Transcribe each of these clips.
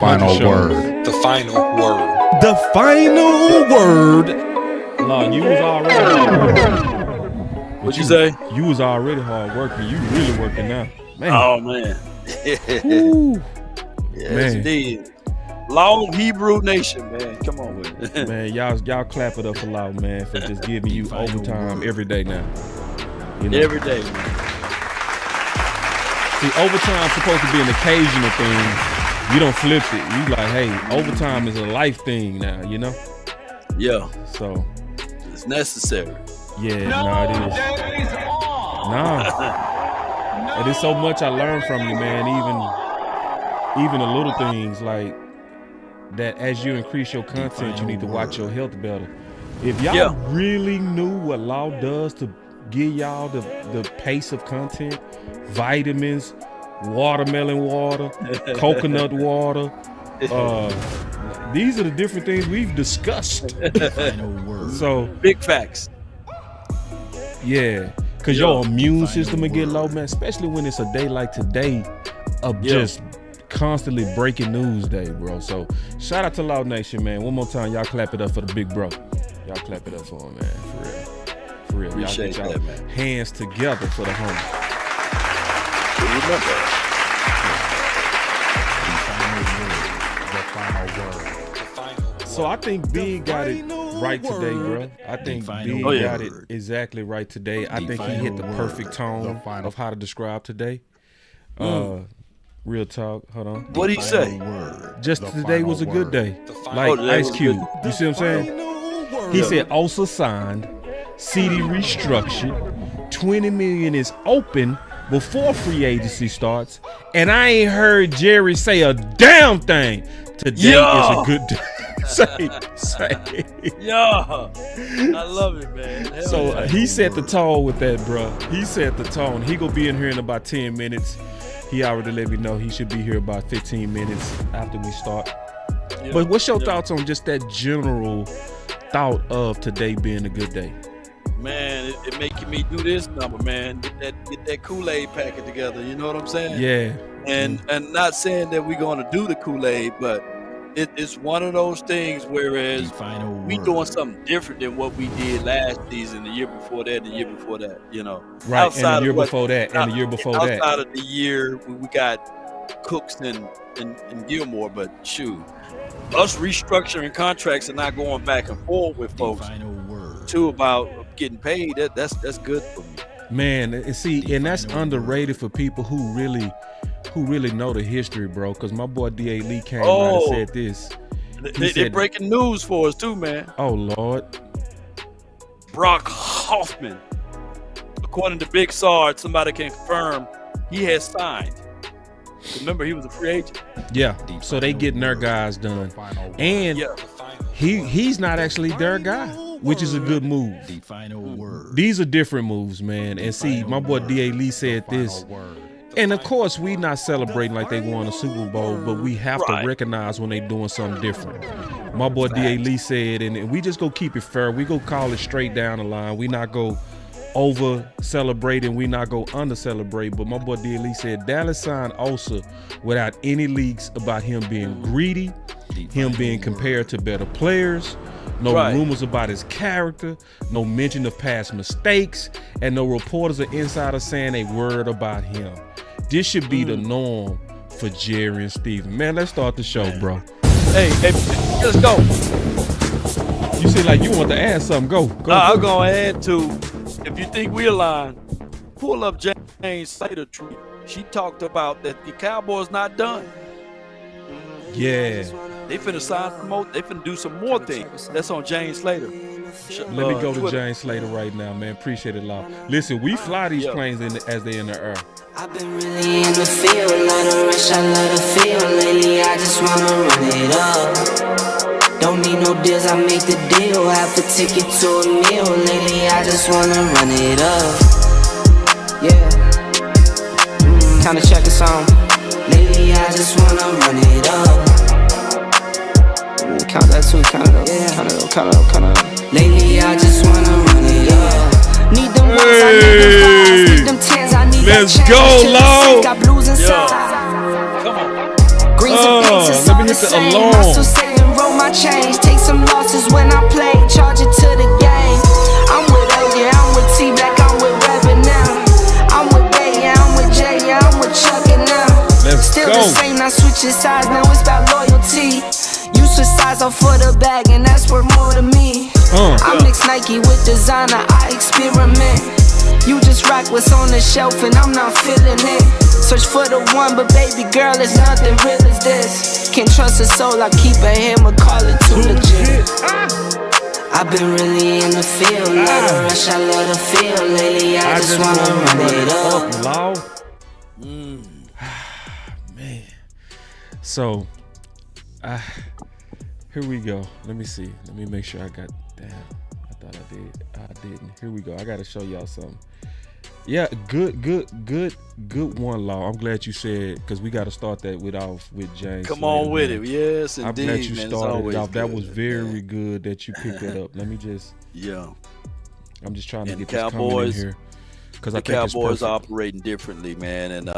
Final word. The final word. The final word. Lord, you was already. What'd you say? You was already hard working. You really working now, man. Oh man. Ooh. Yes, Man. indeed. Long Hebrew nation, man. Come on with it. Man, y'all clap it up for loud, man, for just giving you overtime every day now. You know? Every day, man. See, overtime's supposed to be an occasional thing. You don't flip it. You like, hey, overtime is a life thing now, you know? Yeah. So It's necessary. yeah, it is. Nah. And there's so much I learned from you, man. Even the little things like that. As you increase your content, you need to watch your health better. If y'all really knew what Law does to give y'all the pace of content, vitamins, watermelon water, coconut water, these are the different things we've discussed. So Big facts. yeah, because your immune system will get low, man, especially when it's a day like today of just constantly breaking news day, bro. So shout out to Loud Nation, man. One more time, y'all clap it up for the big bro. Y'all clap it up for him, man. For real. For real. Appreciate y'all get y'all that, man. hands together for the homie. So I think Big got it right today, bro. I think Big got it exactly right today. I think he hit the perfect tone of how to describe today. Real talk. Hold on. What'd he say? Just today was a good day. Like Ice Cube. You see what I'm saying? He said Osa signed, CD restructured, $20 million is open before free agency starts, and I ain't heard Jerry say a damn thing. Today is a good day. say. Yeah. I love it, man. Hell So yeah. he set the tone with that, bro. He set the tone. He gonna be in here in about 10 minutes. He already let me know he should be here about 15 minutes after we start. Yeah. But what's your thoughts on just that general thought of today being a good day? Man, it making me do this number, man. Get that Kool-Aid packet together. You know what I'm saying? Yeah. And not saying that we're gonna do the Kool-Aid, but it's one of those things. Whereas we doing something different than what we did last season, the year before that, the year before that. You know, Right. Outside And the of year what- before that, and the year before that. Outside of the year we got Cooks and Gilmore, but shoot, us restructuring contracts and not going back and forth with folks too about getting paid. That's good for me. Man, and see, and that's underrated for people who really know the history, bro. Because my boy D.A. Lee came out and said this. They're breaking news for us too, man. Oh Lord. Brock Hoffman, according to Big Sard, somebody can confirm he has signed. Remember, he was a free agent. Yeah. So they getting their guys done, and he's not actually their guy, which is a good move. These are different moves, man. And see, my boy D.A. Lee said this. And of course, we not celebrating like they won a Super Bowl, but we have to recognize when they doing something different. My boy D.A. Lee said, and we just go keep it fair. We go call it straight down the line. We not go over celebrating. We not go under celebrate. But my boy D.A. Lee said Dallas signed Osa without any leaks about him being greedy, him being compared to better players, no rumors about his character, no mention of past mistakes, and no reporters or insiders saying a word about him. This should be the norm for Jerry and Steven. Man, let's start the show, bro. Hey, let's go. You seem like you want to add something. Go. I'm going to add to, if you think we align, pull up Jane Slater tweet. She talked about that the Cowboys not done. Yeah. They finna sign, promote. They finna do some more things. That's on Jane Slater. Let me go to Twitter. James Slater right now, man. Appreciate it, Law. Listen, we fly these planes as they in the air. I've been really in the field, love the rush, I love the feel. Lately, I just wanna run it up. Don't need no deals, I make the deal. Half a ticket to a meal. Lately, I just wanna run it up. Yeah. Kinda check the song. Lately, I just wanna run it up. Count that too, count it up, count it up. Lately, I just wanna run it up. Need them ones, I need them fives, need them tens, I need Let's that go, change. Lo. Got blues inside. Come on. Greens and pinks let me is all hit the the alarm. Hustle, save and roll my change. Take some losses when I play. Charge it to the game. I'm with L, yeah, I'm with T Black, I'm with Reverend now. I'm with Bay, yeah, I'm with Jay, yeah, I'm with Chuck and now. Still the same, not switching sides, now it's about loyalty. You switch sides off for the bag, and that's worth more to me. I mix Nike with designer, I experiment. You just rock what's on the shelf, and I'm not feeling it. Search for the one, but baby girl, it's nothing real as this. Can't trust a soul, I keep a hammer, call it too legit. I've been really in the field, love the rush, I love the feel. Lately, I just wanna run it up. Man. So, here we go. Let me see. Let me make sure I got down. I thought I did. I didn't. Here we go. I got to show y'all something. Yeah, good one, Law. I'm glad you said, because we got to start that with James. Come on with it. Yes, indeed. I'm glad you started it off. Good. That was very good that you picked that up. Let me just. Yeah. I'm just trying to get Cowboys, this coming in here. Because I think Cowboys are operating differently, man. And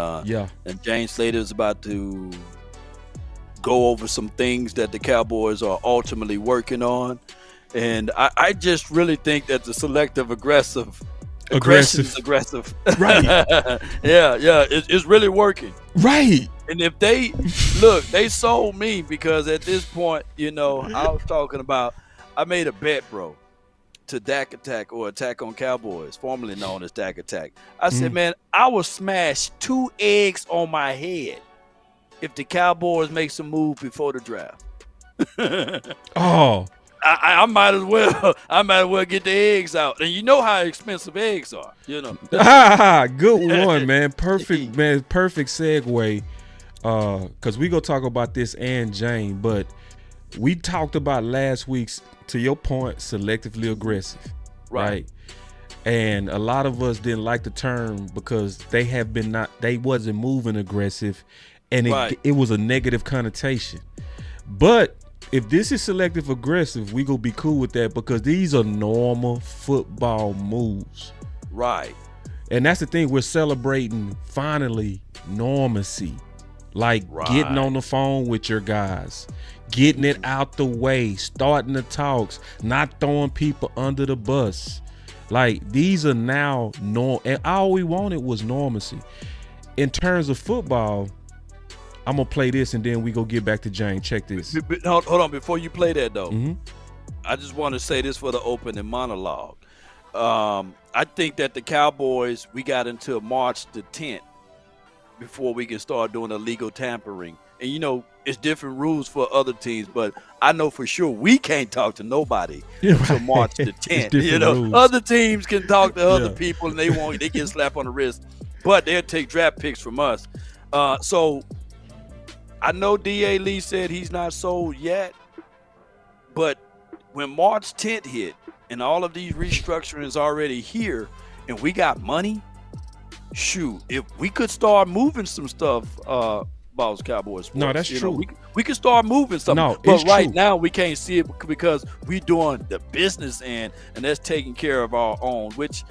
and James Slater is about to go over some things that the Cowboys are ultimately working on. And I just really think that the selective aggressive. Right. yeah, it's really working. Right. And if they look, they sold me, because at this point, I was talking about, I made a bet, bro, to Dak Attack, or Attack on Cowboys, formerly known as Dak Attack. I said, man, I will smash 2 eggs on my head if the Cowboys make some move before the draft. Oh. I might as well get the eggs out. And you know how expensive eggs are, Good one, man. Perfect, man. Perfect segue. Because we gonna talk about this and Jane, but we talked about last week's, to your point, selectively aggressive. Right. And a lot of us didn't like the term because they wasn't moving aggressive, and it was a negative connotation. But if this is selective aggressive, we gonna be cool with that, because these are normal football moves. Right. And that's the thing, we're celebrating finally normalcy. Like getting on the phone with your guys, getting it out the way, starting the talks, not throwing people under the bus. Like, these are now normal, and all we wanted was normalcy. In terms of football, I'm gonna play this and then we go get back to Jane. Check this. Hold on, before you play that though, I just want to say this for the opening monologue. I think that the Cowboys, we got until March the 10th before we can start doing illegal tampering. And it's different rules for other teams, but I know for sure we can't talk to nobody until March the 10th. Other teams can talk to other people, and they get slapped on the wrist, but they'll take draft picks from us. So I know D.A. Lee said he's not sold yet, but when March 10th hit and all of these restructuring is already here and we got money, shoot, if we could start moving some stuff, Boss Cowboy Sports. No, that's true. We can start moving something. No, but right true. now we can't see it because we're doing the business end, and that's taking care of our own, which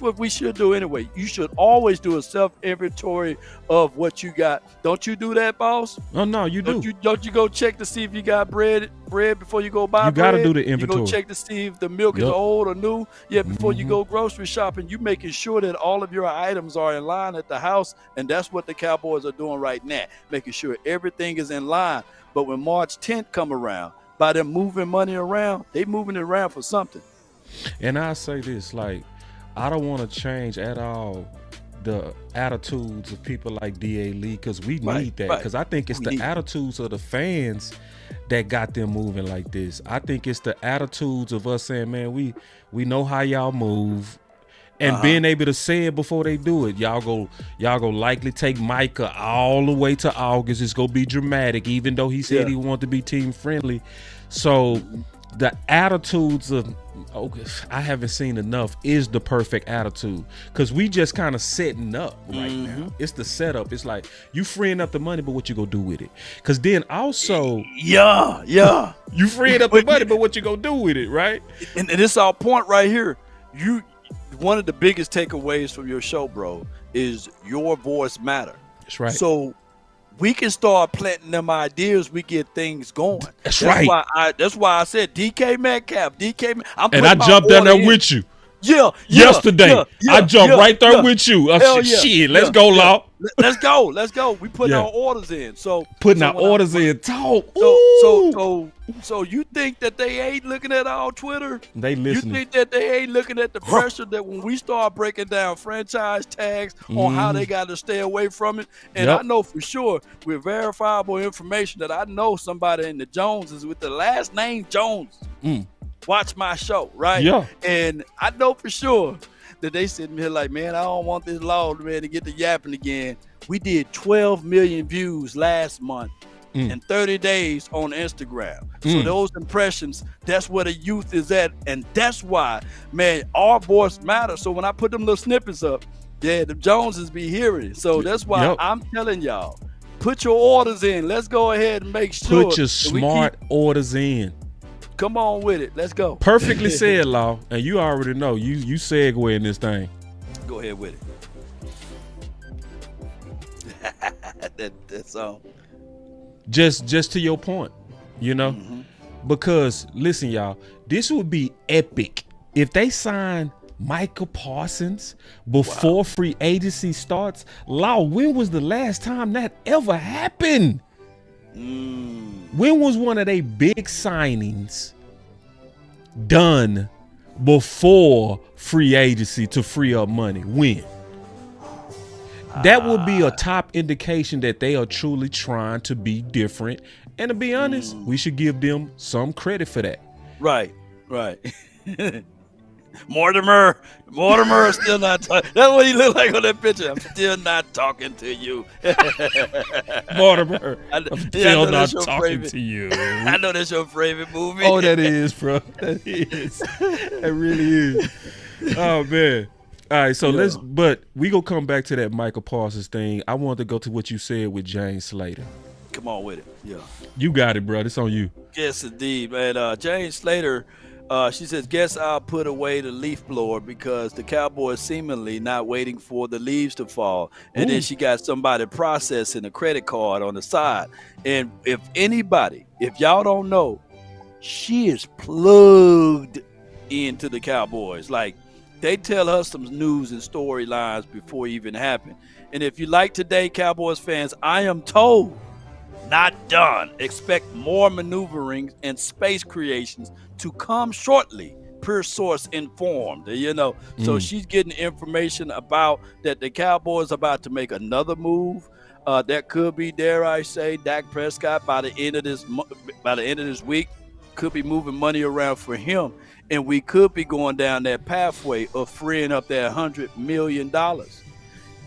what we should do anyway. You should always do a self-inventory of what you got. Don't you do that, boss? Oh, no, you do. Don't you go check to see if you got bread before you go buy bread? You got to do the inventory. You go check to see if the milk is old or new. Yeah, before you go grocery shopping, you making sure that all of your items are in line at the house, and that's what the Cowboys are doing right now, making sure everything is in line. But when March 10th come around, by them moving money around, they moving it around for something. And I say this, like, I don't want to change at all the attitudes of people like D.A. Lee, because we need that. Because I think it's the attitudes of the fans that got them moving like this. I think it's the attitudes of us saying, man, we know how y'all move, and being able to say it before they do it. Y'all go likely take Micah all the way to August. It's gonna be dramatic, even though he said he wanted to be team friendly. So the attitudes of, I haven't seen enough, is the perfect attitude, because we just kind of setting up right now. It's the setup. It's like you freeing up the money, but what you gonna do with it? Because then also, you freeing up the money, but what you gonna do with it, right? And it's our point right here. One of the biggest takeaways from your show, bro, is your voice matter. That's right. So we can start planting them ideas. We get things going. That's right. That's why I said DK Metcalf. And I jumped down there with you. Yesterday, I jumped right there with you. Shit, let's go, Law. Let's go. We putting our orders in. So putting our orders in. Talk. So you think that they ain't looking at our Twitter? They listening. You think that they ain't looking at the pressure that when we start breaking down franchise tags on how they got to stay away from it? And I know for sure with verifiable information that I know somebody in the Joneses with the last name Jones. Watch my show, right? Yeah. And I know for sure that they sitting here like, man, I don't want this law, man, to get to yapping again. We did 12 million views last month in 30 days on Instagram. So those impressions, that's where the youth is at. And that's why, man, our voice matters. So when I put them little snippets up, the Joneses be hearing it. So that's why I'm telling y'all, put your orders in. Let's go ahead and make sure. Put your smart orders in. Come on with it. Let's go. Perfectly said, Law. And you already know. You segue in this thing. Go ahead with it. That's all. Just to your point, you know? Because, listen, y'all, this would be epic if they sign Micah Parsons before free agency starts. Law, when was the last time that ever happened? When was one of their big signings done before free agency to free up money? When? That would be a top indication that they are truly trying to be different. And to be honest, we should give them some credit for that. Right. Mortimer is still not talking. That's what he looked like on that picture. I'm still not talking to you. Mortimer, I'm still not talking to you. I know that's your favorite movie. Oh, that is, bro. That is. That really is. Oh, man. All right, so but we gonna come back to that Michael Parsons thing. I wanted to go to what you said with James Slater. Come on with it. Yeah. You got it, bro. It's on you. Yes, indeed, man. James Slater, she says, guess I'll put away the leaf blower because the Cowboys seemingly not waiting for the leaves to fall. And then she got somebody processing a credit card on the side. And if y'all don't know, she is plugged into the Cowboys. Like, they tell her some news and storylines before it even happen. And if you like today, Cowboys fans, I am told, not done. Expect more maneuvering and space creations to come shortly, per source informed, you know. So she's getting information about that the Cowboys about to make another move. That could be, dare I say, Dak Prescott by the end of this week could be moving money around for him. And we could be going down that pathway of freeing up that $100 million.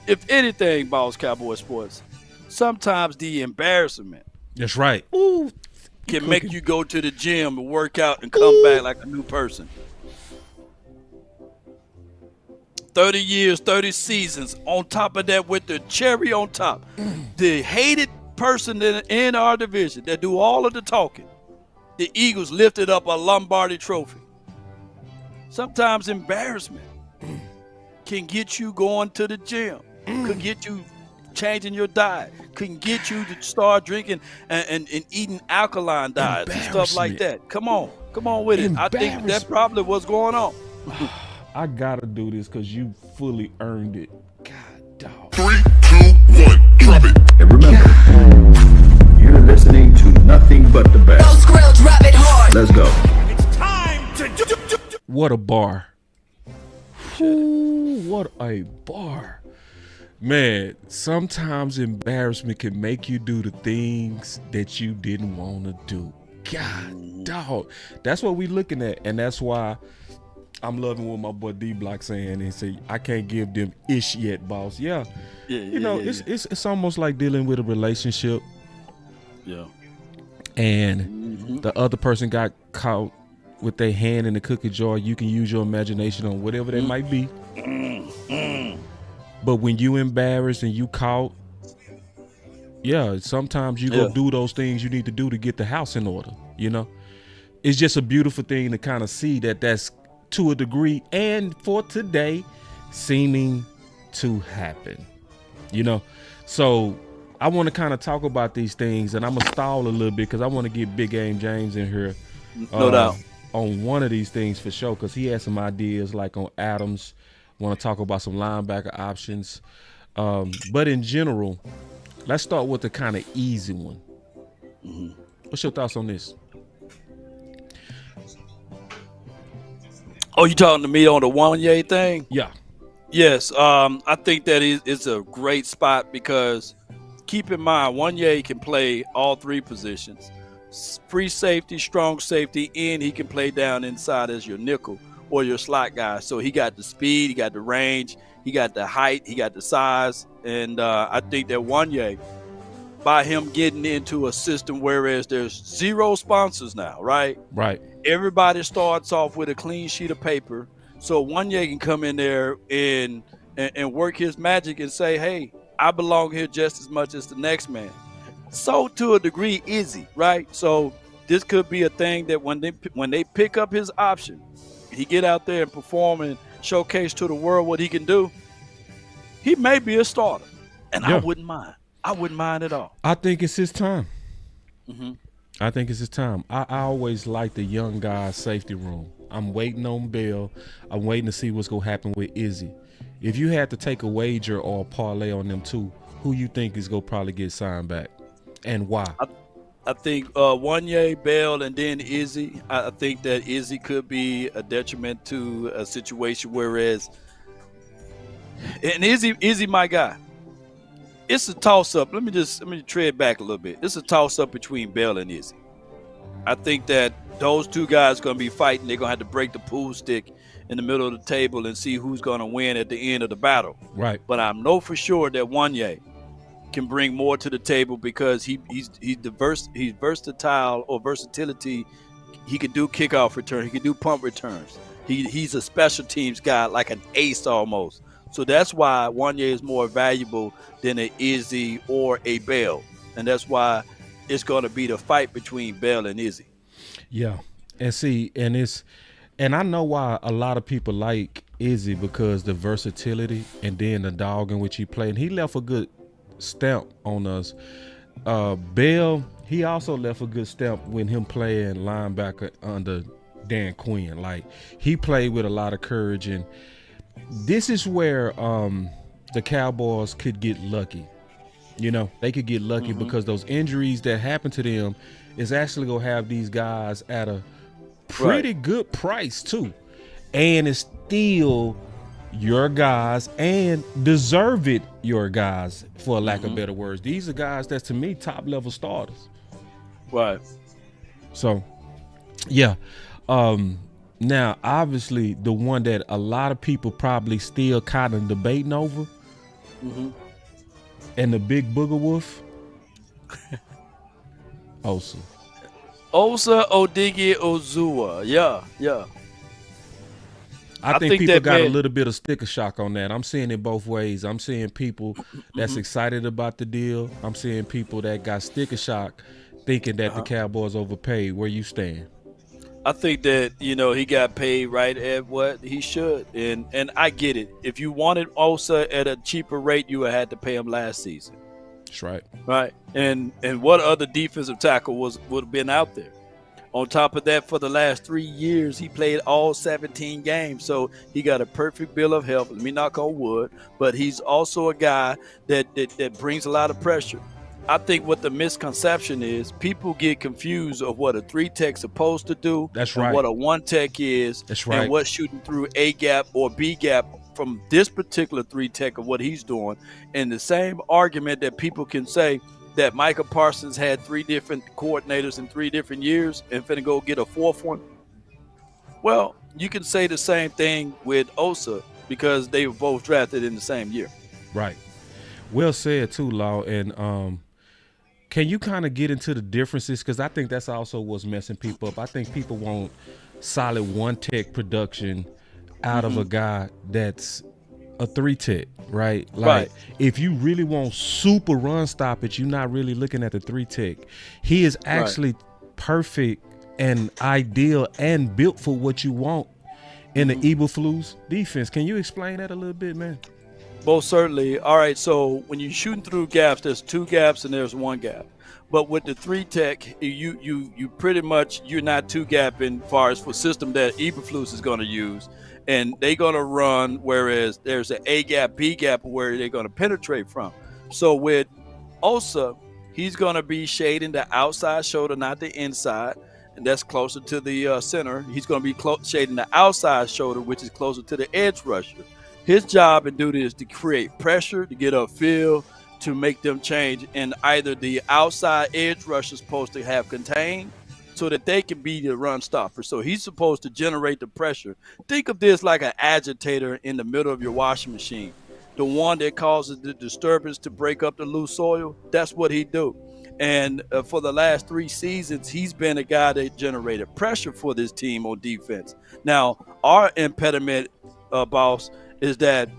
If anything, Boss Cowboy Sports, sometimes the embarrassment. That's right. Can make you go to the gym and work out and come back like a new person. 30 years, 30 seasons. On top of that, with the cherry on top, the hated person in our division that do all of the talking, the Eagles lifted up a Lombardi trophy. Sometimes embarrassment can get you going to the gym, could get you changing your diet, can get you to start drinking and eating alkaline diets and stuff like that. Come on with it. I think that's probably what's going on. I gotta do this because you fully earned it. God, dog. 3, 2, 1, drop it. And remember, you're listening to nothing but the best. Go Skrill, drop it hard. Let's go. It's time to What a bar. Ooh, what a bar. Man, sometimes embarrassment can make you do the things that you didn't want to do. God, dog. That's what we looking at. And that's why I'm loving what my boy D-Block saying. He say, I can't give them ish yet, boss. It's almost like dealing with a relationship. Yeah. And the other person got caught with their hand in the cookie jar. You can use your imagination on whatever that might be. But when you embarrassed and you caught, sometimes you go do those things you need to do to get the house in order, you know? It's just a beautiful thing to kind of see that's to a degree and for today seeming to happen, you know? So I want to kind of talk about these things, and I'm gonna stall a little bit because I want to get Big Game James in here. No doubt. On one of these things for sure, because he has some ideas like on Adams. Want to talk about some linebacker options, but in general, let's start with the kind of easy one. What's your thoughts on this? Oh, you talking to me on the Wanye thing? Yeah. Yes. I think that is a great spot because keep in mind, Wanye can play all three positions. Free safety, strong safety, and he can play down inside as your nickel or your slot guy. So he got the speed, he got the range, he got the height, he got the size. And I think that Wanye, by him getting into a system whereas there's zero sponsors now, right? Right. Everybody starts off with a clean sheet of paper. So Wanye can come in there and work his magic and say, hey, I belong here just as much as the next man. So to a degree, Izzy, right? So this could be a thing that when they pick up his option, he get out there and perform and showcase to the world what he can do, he may be a starter. And I wouldn't mind. I wouldn't mind at all. I think it's his time. I think it's his time. I always like the young guys' safety room. I'm waiting on Bell. I'm waiting to see what's going to happen with Izzy. If you had to take a wager or a parlay on them two, who you think is going to probably get signed back and why? I think Wanye, Bell, and then Izzy. I think that Izzy could be a detriment to a situation, whereas and Izzy my guy. It's a toss-up. Let me tread back a little bit. It's a toss-up between Bell and Izzy. I think that those two guys are going to be fighting. They're going to have to break the pool stick in the middle of the table and see who's going to win at the end of the battle. Right. But I know for sure that Wanye can bring more to the table because he's diverse. He's versatile or versatility. He can do kickoff return. He can do punt returns. He's a special teams guy, like an ace almost. So that's why Wanye is more valuable than an Izzy or a Bell. And that's why it's going to be the fight between Bell and Izzy. Yeah. And see, and I know why a lot of people like Izzy, because the versatility and then the dog in which he played. And he left a good stamp on us. Bell, he also left a good stamp when him playing linebacker under Dan Quinn. Like, he played with a lot of courage, and this is where the Cowboys could get lucky. You know, they could get lucky because those injuries that happen to them is actually going to have these guys at a pretty good price too. And it's still your guys and deserve it your guys, for a lack of better words. These are guys that's, to me, top level starters. Right. So, yeah. Now, obviously, the one that a lot of people probably still kind of debating over, and the big booger wolf, Osa Odighi Ozua. Yeah. I think people got a little bit of sticker shock on that. I'm seeing it both ways. I'm seeing people that's excited about the deal. I'm seeing people that got sticker shock thinking that the Cowboys overpaid. Where you stand? I think that, he got paid right at what he should. And I get it. If you wanted Osa at a cheaper rate, you would have had to pay him last season. That's right. Right. And what other defensive tackle would have been out there? On top of that, for the last 3 years, he played all 17 games. So he got a perfect bill of health. Let me knock on wood. But he's also a guy that brings a lot of pressure. I think what the misconception is, people get confused of what a 3-tech's supposed to do. That's right. And what a 1-tech is. That's right. And what shooting through A gap or B gap from this particular 3-tech of what he's doing. And the same argument that people can say that Micah Parsons had 3 different coordinators in 3 different years and finna go get a 4th one. Well, you can say the same thing with Osa because they were both drafted in the same year. Right. Well said too, Law. And can you kind of get into the differences? Because I think that's also what's messing people up. I think people want solid 1-tech production out of a guy that's a 3-tech, right? Like, if you really want super run stoppage, you're not really looking at the 3-tech. He is actually perfect and ideal and built for what you want in the Eberflus defense. Can you explain that a little bit, man? Most certainly. All right, so when you're shooting through gaps, there's 2 gaps and there's 1 gap. But with the 3 tech, you pretty much you're not 2 gapping as far as for system that Eberflus is going to use, and they're going to run. Whereas there's an A gap, B gap where they're going to penetrate from. So with Osa, he's going to be shading the outside shoulder, not the inside, and that's closer to the center. He's going to be shading the outside shoulder, which is closer to the edge rusher. His job and duty is to create pressure, to get upfield, to make them change. And either the outside edge rusher is supposed to have contained so that they can be the run stopper. So he's supposed to generate the pressure. Think of this like an agitator in the middle of your washing machine. The one that causes the disturbance to break up the loose soil, that's what he do. And for the last 3 seasons, he's been a guy that generated pressure for this team on defense. Now, our impediment, boss, is that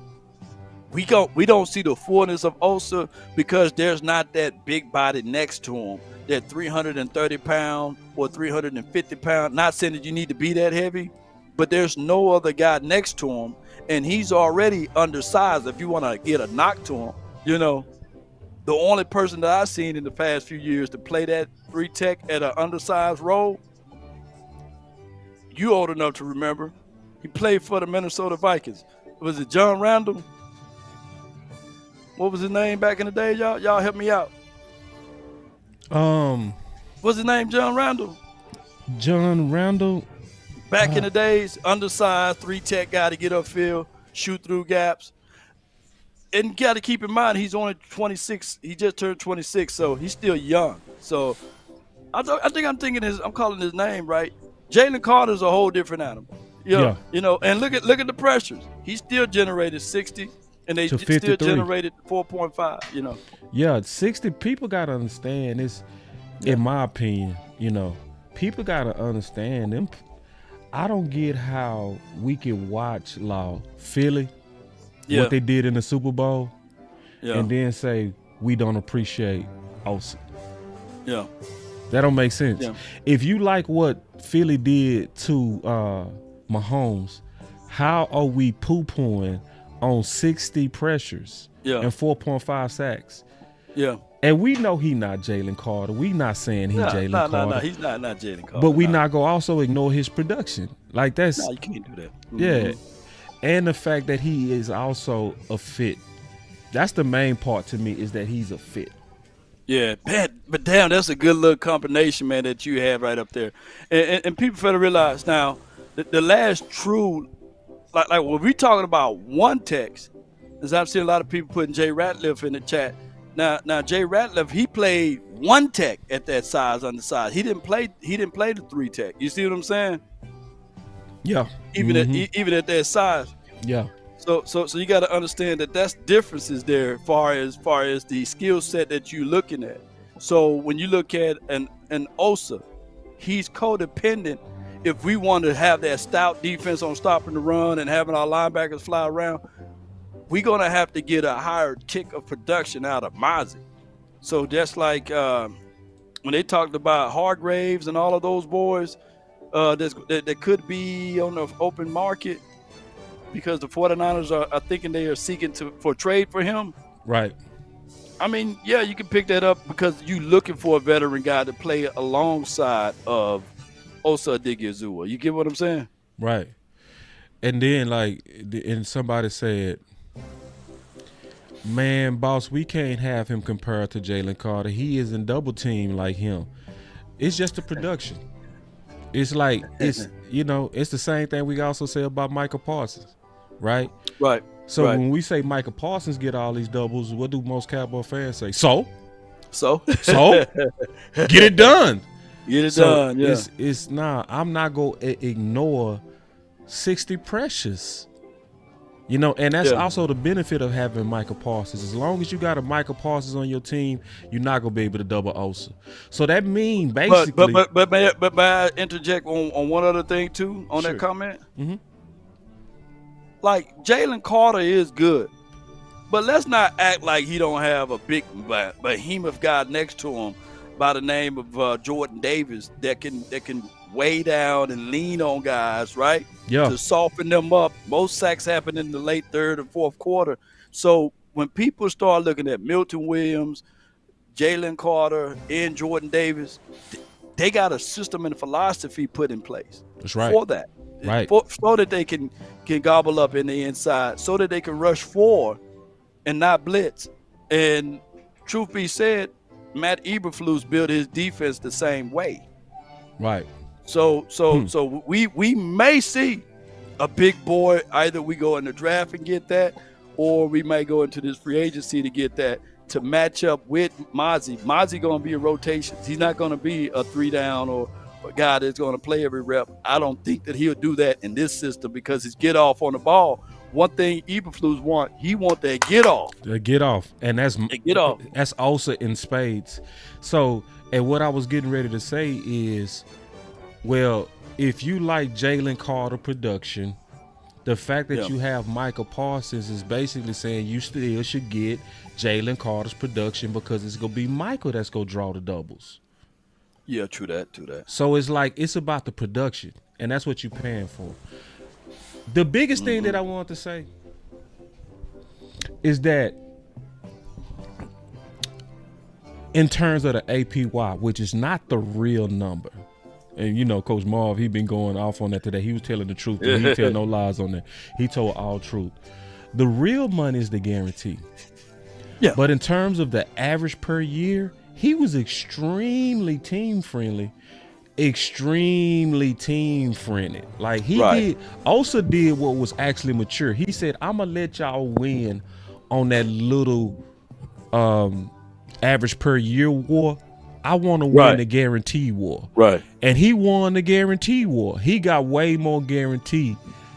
we don't see the fullness of Osa because there's not that big body next to him, that 330-pound or 350-pound. Not saying that you need to be that heavy, but there's no other guy next to him, and he's already undersized. If you want to get a knock to him, the only person that I've seen in the past few years to play that 3 tech at an undersized role, you old enough to remember, he played for the Minnesota Vikings. Was it John Randall? What was his name back in the day, y'all? Y'all help me out. What's his name? John Randall? John Randall? Back in the days, undersized, 3 tech guy to get upfield, shoot through gaps. And you got to keep in mind, he's only 26. He just turned 26, so he's still young. So I'm calling his name right. Jalen Carter's a whole different animal. And look at the pressures. He still generated 60, and they still generated 4.5. Yeah, 60. People gotta understand this. In my opinion, people gotta understand them. I don't get how we can watch Philly, what they did in the Super Bowl, and then say we don't appreciate Osa. Yeah, that don't make sense. Yeah. If you like what Philly did to Mahomes, how are we poo-pooing on 60 pressures and 4.5 sacks? Yeah. And we know he not Jalen Carter. We not saying he Jalen Carter. No, he's not Jalen Carter. But we not gonna also ignore his production. Like that's you can't do that. Mm-hmm. Yeah. And the fact that he is also a fit. That's the main part to me, is that he's a fit. Yeah, man, but damn, that's a good little combination, man, that you have right up there. And people fail to realize now, the last true, like when we talking about 1 text, as I've seen a lot of people putting Jay Ratliff in the chat. Now Jay Ratliff, he played 1 tech at that size on the side. He didn't play the 3 tech. You see what I'm saying? Yeah. Even at that size. Yeah. So you got to understand that that's differences there far as the skill set that you're looking at. So when you look at an Osa, he's codependent. If we want to have that stout defense on stopping the run and having our linebackers fly around, we're going to have to get a higher kick of production out of Mozzie. So just like when they talked about Hargraves and all of those boys that could be on the open market, because the 49ers are thinking they are seeking for trade for him. Right. I mean, yeah, you can pick that up because you're looking for a veteran guy to play alongside of Osa Odighizuwa. You get what I'm saying? Right. And then, and somebody said, man, boss, we can't have him compared to Jalen Carter. He isn't double team like him. It's just the production. It's like, it's the same thing we also say about Micah Parsons, right? Right. So when we say Micah Parsons get all these doubles, what do most Cowboy fans say? So get it done. Get it done. Yeah. It's not. I'm not gonna ignore 60 pressures. And that's also the benefit of having Micah Parsons. As long as you got a Micah Parsons on your team, you're not gonna be able to double Osa. So that means basically. But may I interject on one other thing too on that comment? Mm-hmm. Like Jalen Carter is good, but let's not act like he don't have a big behemoth guy next to him by the name of Jordan Davis that can weigh down and lean on guys, right? Yeah. To soften them up. Most sacks happen in the late 3rd and 4th quarter. So when people start looking at Milton Williams, Jalen Carter, and Jordan Davis, they got a system and philosophy put in place. That's right. For that. Right. So that they can gobble up in the inside, so that they can rush forward and not blitz. And truth be said, Matt Eberflus built his defense the same way. Right. So we may see a big boy. Either we go in the draft and get that, or we may go into this free agency to get that to match up with Mozzie. Mozzie going to be in rotations. He's not going to be a 3-down or a guy that's going to play every rep. I don't think that he'll do that in this system because his get off on the ball. One thing Eberflus he want that get off. The get off, and that's get off. That's also in spades. So, and what I was getting ready to say is, well, if you like Jalen Carter production, the fact that you have Michael Parsons is basically saying you still should get Jalen Carter's production because it's gonna be Michael that's gonna draw the doubles. Yeah, true that. So it's like it's about the production, and that's what you're paying for. The biggest thing that I want to say is that in terms of the APY, which is not the real number, and you know, Coach Marv, he been going off on that today. He was telling the truth. He didn't tell no lies on that. He told all truth. The real money is the guarantee. Yeah. But in terms of the average per year, he was extremely team friendly. Like he also did what was actually mature. He said, I'm gonna let y'all win on that little average per year war. I want to win the guarantee war. Right. And he won the guarantee war. He got way more guarantee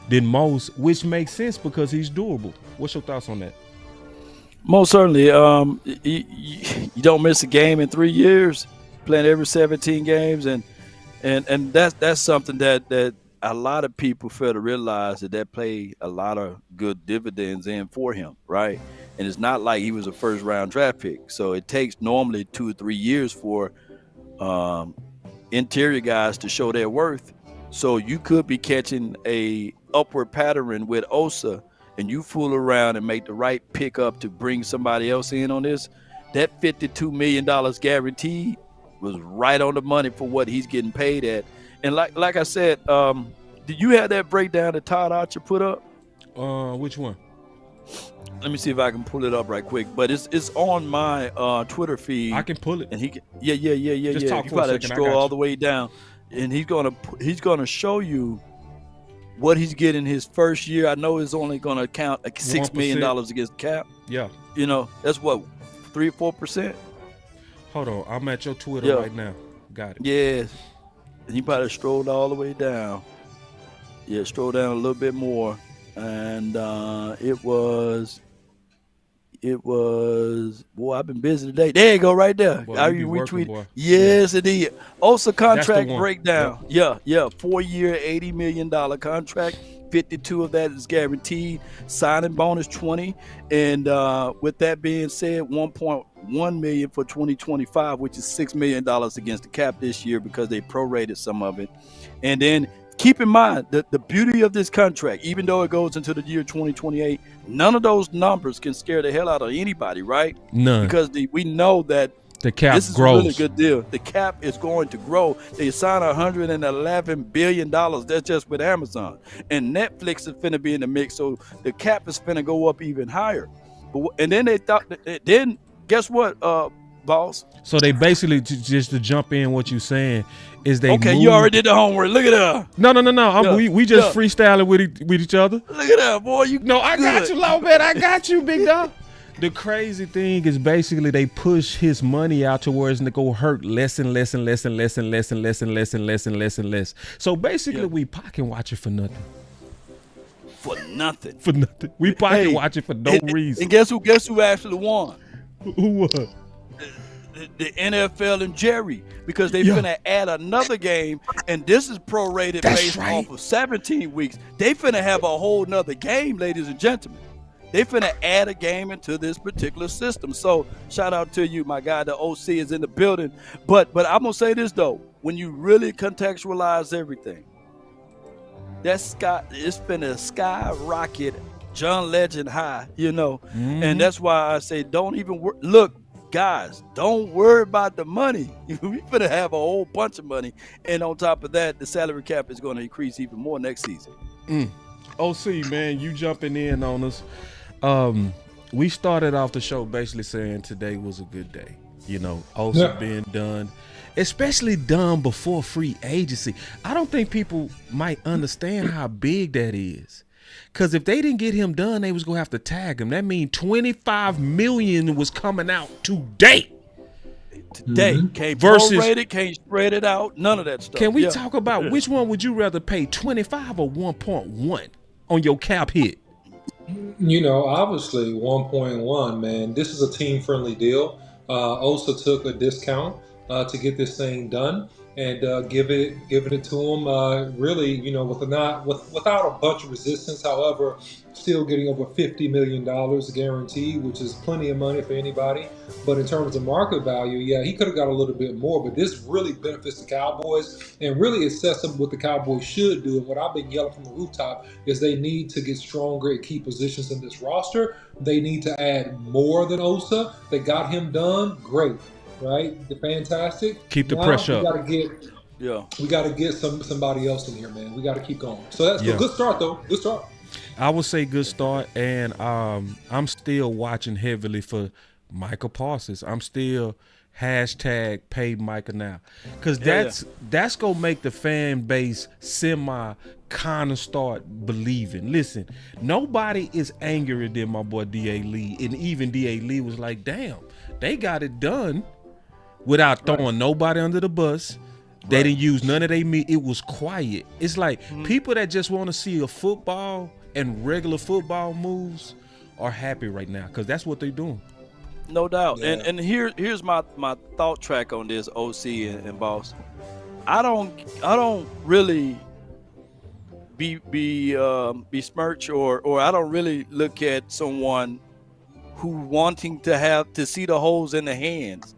than most, which makes sense because he's durable. What's your thoughts on that? Most certainly. You don't miss a game in 3 years, playing every 17 games, and that's something that a lot of people fail to realize that play a lot of good dividends in for him, right? And it's not like he was a first round draft pick. So it takes normally 2 or 3 years for interior guys to show their worth. So you could be catching a upward pattern with Osa, and you fool around and make the right pickup to bring somebody else in on this. That $52 million guaranteed was right on the money for what he's getting paid at. And like I said, did you have that breakdown that Todd Archer put up? Which one? Let me see if I can pull it up right quick. But it's on my Twitter feed. I can pull it. And he yeah. Just talk you for a probably second. scroll all the way down, and he's gonna show you what he's getting his first year. I know it's only gonna count like $6 million against the cap. Yeah. You know, that's what, 3 or 4%. Hold on, I'm at your Twitter right now. Got it. Yes. And he probably strolled all the way down. Yeah, strolled down a little bit more. And it was, boy, I've been busy today. There you go, right there. Boy, I retweeted. Yes, indeed. Also, contract breakdown. Yep. Yeah. 4-year, $80 million contract. 52 of that is guaranteed. Signing bonus 20. And with that being said, $1.1 million for 2025, which is $6 million against the cap this year because they prorated some of it. And then keep in mind that the beauty of this contract, even though it goes into the year 2028, none of those numbers can scare the hell out of anybody, right? None. Because we know that the cap this is grows. a really good deal. The cap is going to grow. They signed $111 billion. That's just with Amazon. And Netflix is finna be in the mix, so the cap is finna go up even higher. And then they thought, then guess what, boss? So they basically, just to jump in what you're saying, is they okay, you already did the homework. Look at that. No. We just freestyling with each other. Look at that, boy. I got you, low man. I got you, big dog. The crazy thing is basically they push his money out to where it's gonna go hurt less and less. So basically, we pocket watching for nothing. For nothing. We pocket watching for no reason. And guess who actually won? Who won? The NFL and Jerry, because they're finna add another game, and this is prorated based off of 17 weeks. They finna have a whole nother game, ladies and gentlemen. They finna add a game into this particular system. So shout out to you, my guy. The OC is in the building. But I'm gonna say this though, when you really contextualize everything, it's finna skyrocket John Legend high, Mm-hmm. and that's why I say don't even look, guys. Don't worry about the money. We gonna have a whole bunch of money, and on top of that, the salary cap is going to increase even more next season. OC, man, you jumping in on us. We started off the show basically saying today was a good day. Osa being done, especially done before free agency. I don't think people might understand how big that is. Because if they didn't get him done, they was going to have to tag him. That means $25 million was coming out today. Can't versus prorate it, can't spread it out, none of that stuff. Can we talk about which one would you rather pay, 25 or 1.1 on your cap hit? Obviously 1.1, man. This is a team-friendly deal. Osa took a discount to get this thing done and giving it to him. Really, without a bunch of resistance. However, still getting over $50 million guaranteed, which is plenty of money for anybody. But in terms of market value, yeah, he could have got a little bit more. But this really benefits the Cowboys, and really it sets up what the Cowboys should do. And what I've been yelling from the rooftop is they need to get stronger at key positions in this roster. They need to add more than Osa. They got him done, great, right? Fantastic. Keep the pressure up. We got to get somebody else in here, man. We got to keep going. So that's a good start, though. Good start. I would say good start, and I'm still watching heavily for Micah Parsons. I'm still hashtag pay Micah now, because that's gonna make the fan base semi kind of start believing. Listen, nobody is angrier than my boy D.A. Lee, and even D.A. Lee was like, damn, they got it done without throwing nobody under the bus. They didn't use none of their meat. It was quiet. It's like people that just want to see a football and regular football moves are happy right now, because that's what they're doing. No doubt. Yeah. And here's my thought track on this, OC and Boss. I don't really besmirch or I don't really look at someone who wanting to see the holes in the hands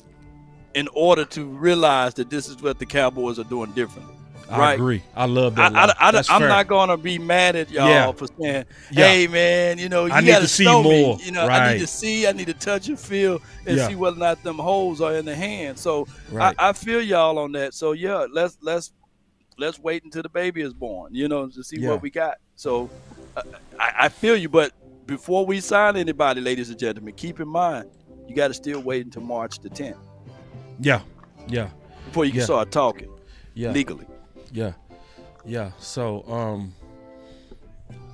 in order to realize that this is what the Cowboys are doing differently. Right? I agree. I love that. I'm not gonna be mad at y'all for saying, "Hey, man, you got to see more." I need to touch and feel and see whether or not them holes are in the hand. So I feel y'all on that. So let's wait until the baby is born, to see what we got. So I feel you, but before we sign anybody, ladies and gentlemen, keep in mind you got to still wait until March the 10th. Yeah. Before you can start talking legally. Yeah. So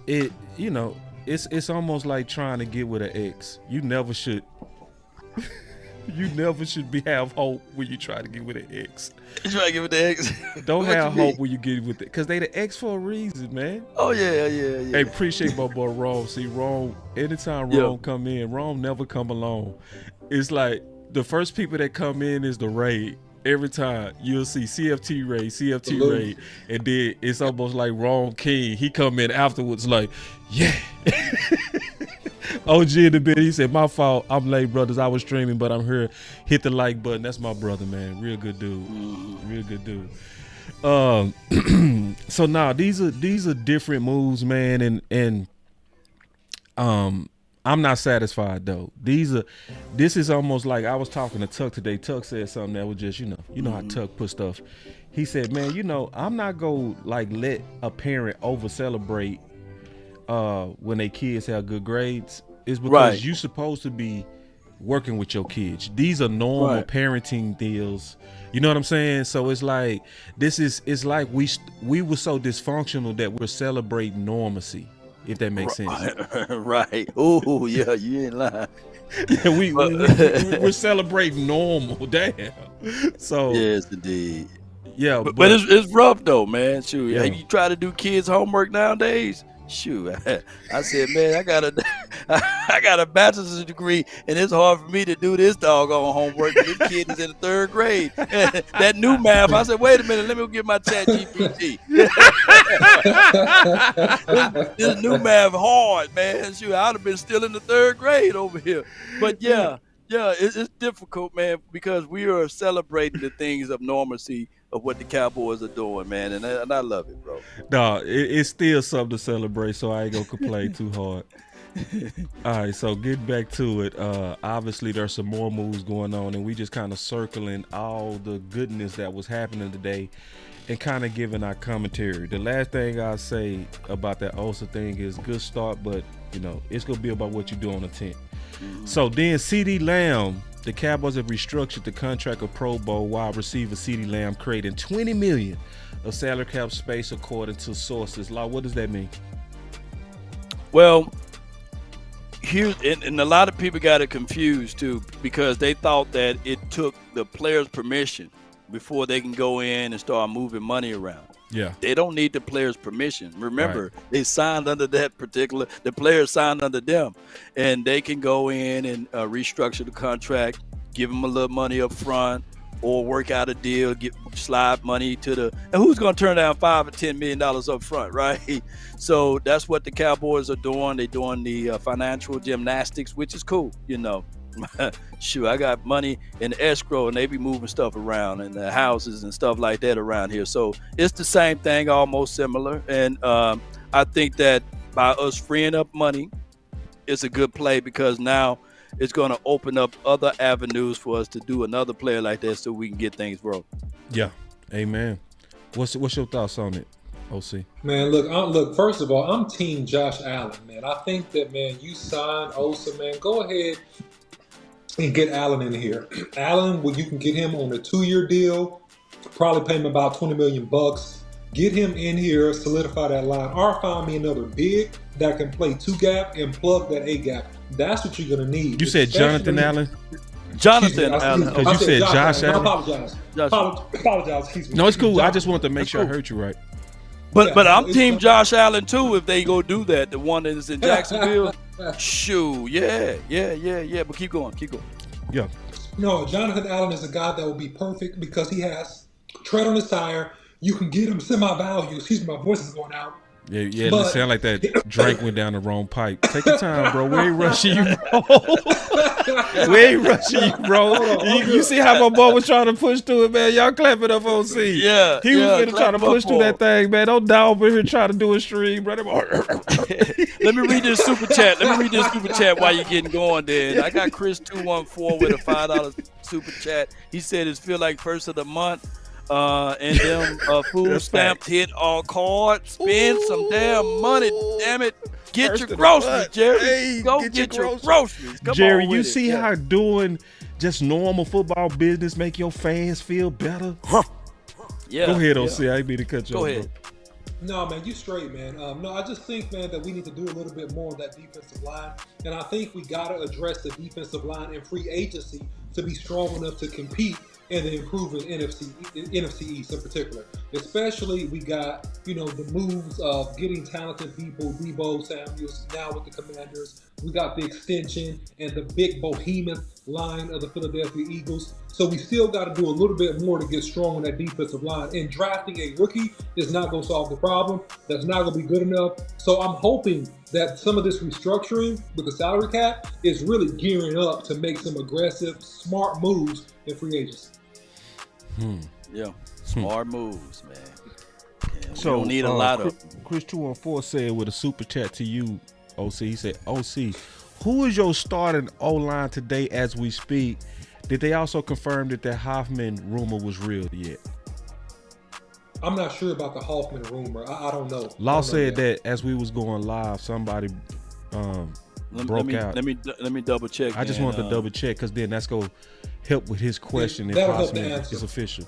it's almost like trying to get with an ex. You never should have hope when you try to get with an ex. You try to get with the ex. Don't have hope when you get with it, because they the ex for a reason, man. Oh yeah. Hey, appreciate my boy Rome. See, Rome, anytime Rome come in, Rome never come alone. It's like the first people that come in is the raid. Every time you'll see CFT raid, and then it's almost like Ron King. He come in afterwards like, yeah. OG in the bit, he said, my fault, I'm late, brothers. I was streaming, but I'm here. Hit the like button. That's my brother, man. Real good dude. So now these are different moves, man, and I'm not satisfied though. This is almost like, I was talking to Tuck today. Tuck said something that was just, you know how Tuck put stuff. He said, man, I'm not gonna let a parent over celebrate when their kids have good grades. It's because you supposed to be working with your kids. These are normal parenting deals. You know what I'm saying? So it's like it's like we were so dysfunctional that we're celebrating normalcy. If that makes sense. Right. Oh, yeah, you ain't lying. We're celebrating normal. Damn. So yes, indeed. Yeah, but it's rough though, man. Shoot, yeah. You try to do kids' homework nowadays. Shoot, I said, man, I got a bachelor's degree, and it's hard for me to do this doggone homework. This kid is in the 3rd grade. That new math, I said, wait a minute, let me go get my chat GPT. this new math hard, man. Shoot, I'd have been still in the 3rd grade over here. But yeah, it's difficult, man, because we are celebrating the things of normalcy of what the Cowboys are doing, man, and I love it, bro. No, it's still something to celebrate, so I ain't gonna complain too hard. All right, so getting back to it, obviously there's some more moves going on, and we just kind of circling all the goodness that was happening today and kind of giving our commentary. The last thing I'll say about that Osa thing is good start, but, it's going to be about what you do on the 10th. So then CeeDee Lamb, the Cowboys have restructured the contract of Pro Bowl wide receiver CeeDee Lamb, creating $20 million of salary cap space according to sources. Law, what does that mean? Well, and a lot of people got it confused too, because they thought that it took the players' permission before they can go in and start moving money around. Yeah. They don't need the players' permission. Remember, They signed under that particular, the players signed under them, and they can go in and restructure the contract, give them a little money up front, or work out a deal, slide money to the, and who's going to turn down $5 or $10 million up front, right? So that's what the Cowboys are doing. They're doing the financial gymnastics, which is cool, Shoot, I got money in escrow, and they be moving stuff around in the houses and stuff like that around here. So it's the same thing, almost similar. And I think that by us freeing up money, it's a good play, because now it's going to open up other avenues for us to do another player like that, so we can get things rolling. Yeah, amen. What's your thoughts on it, OC? Man, look. First of all, I'm Team Josh Allen, man. I think that, man, you signed Osa, man. Go ahead and get Allen in here. Allen, you can get him on a 2-year deal. Probably pay him about $20 million. Get him in here, solidify that line, or find me another big that can play 2-gap and plug that 8-gap. That's what you're gonna need. You said Jonathan Allen? Jonathan Allen. Because you said Josh Allen. I apologize. Apologize. Excuse me. No, it's cool. I just want to make sure I heard you right. But I'm Team Josh Allen too. If they go do that, the one that is in Jacksonville, shoo, yeah. But keep going. Yeah. No, Jonathan Allen is a guy that will be perfect because he has tread on his tire. You can get him semi-value. Excuse me, my voice is going out. Yeah, it sound like that Drake went down the wrong pipe. Take your time, bro. We ain't rushing you, bro. You see how my boy was trying to push through it, man. Y'all clap it up, OC. Yeah. He was finna try to push through that thing, man. Don't down over here trying to do a stream, brother. Let me read this super chat. While you're getting going, then. I got Chris 214 with a $5 super chat. He said it feel like first of the month. And them food stamps hit all cards. Spend some damn money, damn it. Get your groceries, Jerry. Hey, Go get your groceries. Come Jerry, on you with see how doing just normal football business make your fans feel better? Yeah. Go ahead, OC. I ain't mean to cut you off. Go ahead. No, man, you straight, man. No, I just think, man, that we need to do a little bit more on that defensive line. And I think we got to address the defensive line and free agency to be strong enough to compete in the improving NFC East in particular. Especially, we got, the moves of getting talented people, Debo Samuels now with the Commanders. We got the extension and the big behemoth line of the Philadelphia Eagles. So we still got to do a little bit more to get strong on that defensive line. And drafting a rookie is not going to solve the problem. That's not going to be good enough. So I'm hoping that some of this restructuring with the salary cap is really gearing up to make some aggressive, smart moves in free agency. Yeah, smart moves, man. Yeah, So we don't need a lot of them. Chris 214 said with a super chat to you, OC. He said, OC, who is your starting O-line today as we speak? Did they also confirm that Hoffman rumor was real yet? I'm not sure about the Hoffman rumor. I don't know. Law said that as we was going live, somebody broke out. Let me double check. I just wanted to double check because then that's going to help with his question if that'll help Hoffman the answer. is official.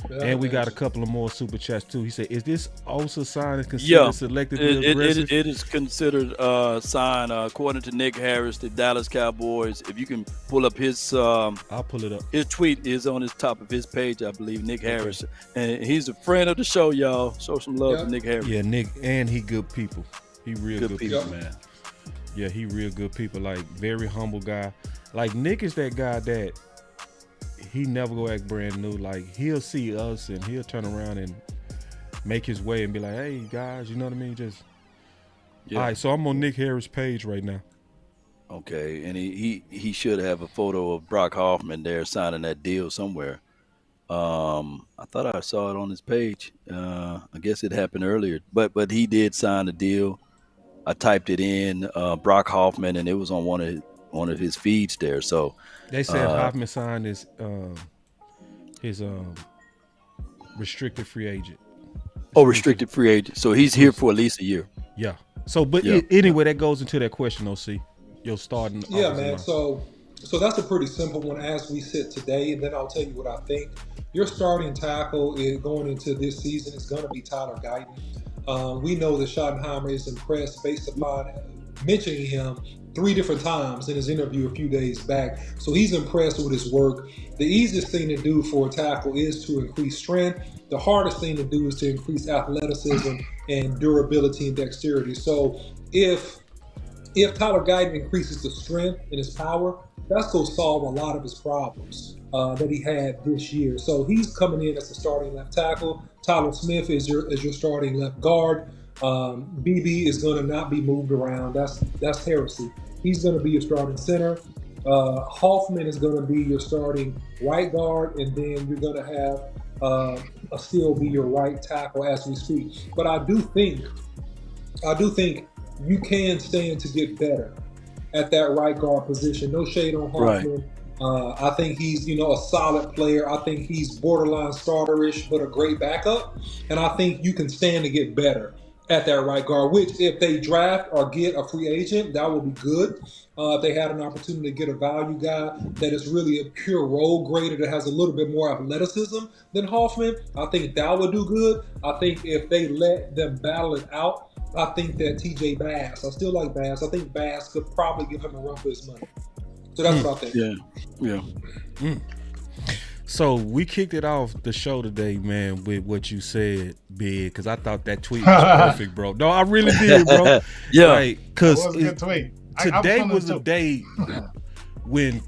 That'll And we help got the a couple of more super chats too. He said, "Is this also sign considered selectively aggressive?" It is considered sign according to Nick Harris, the Dallas Cowboys. If you can pull up his, I'll pull it up. His tweet is on his top of his page, I believe. Nick Harris, and he's a friend of the show, y'all. Show some love to Nick Harris. Yeah, Nick, and he good people. He real good people, people. man. Yeah, he real good people. Like very humble guy. Like Nick is that guy that he never go act brand new. Like he'll see us and he'll turn around and make his way and be like, "Hey guys," you know what I mean? Just all right. So I'm on Nick Harris' page right now. Okay, and he should have a photo of Brock Hoffman there signing that deal somewhere. I thought I saw it on his page. I guess it happened earlier, but he did sign a deal. I typed it in, Brock Hoffman, and it was on one of his feeds there. So They said Hoffman signed his restricted free agent. restricted free agent. So he's here for at least a year. Yeah. So, but Yeah. anyway, that goes into that question, OC. Your starting. Yeah, offensive man. line. So that's a pretty simple one as we sit today, and then I'll tell you what I think. Your starting tackle is going into this season is going to be Tyler Guyton. We know that Schottenheimer is impressed based upon mentioning him 3 different times in his interview a few days back. So he's impressed with his work. The easiest thing to do for a tackle is to increase strength. The hardest thing to do is to increase athleticism and durability and dexterity. So if Tyler Guyton increases the strength and his power, that's going to solve a lot of his problems that he had this year. So he's coming in as the starting left tackle. Tyler Smith is your starting left guard. BB is going to not be moved around. That's heresy. He's going to be your starting center. Hoffman is going to be your starting right guard, and then you're going to have still be your right tackle as we speak. But I do think you can stand to get better at that right guard position. No shade on Hoffman. Right. I think he's, a solid player. I think he's borderline starterish, but a great backup. And I think you can stand to get better at that right guard, which if they draft or get a free agent, that would be good. If they had an opportunity to get a value guy that is really a pure role grader that has a little bit more athleticism than Hoffman, I think that would do good. I think if they let them battle it out, I think that TJ Bass, I still like Bass. I think Bass could probably give him a run for his money. So that's what I think. Yeah. So we kicked it off the show today, man, with what you said, Big, because I thought that tweet was perfect, bro. No, I really did, bro. Yeah, because that was a good tweet. Today was a day when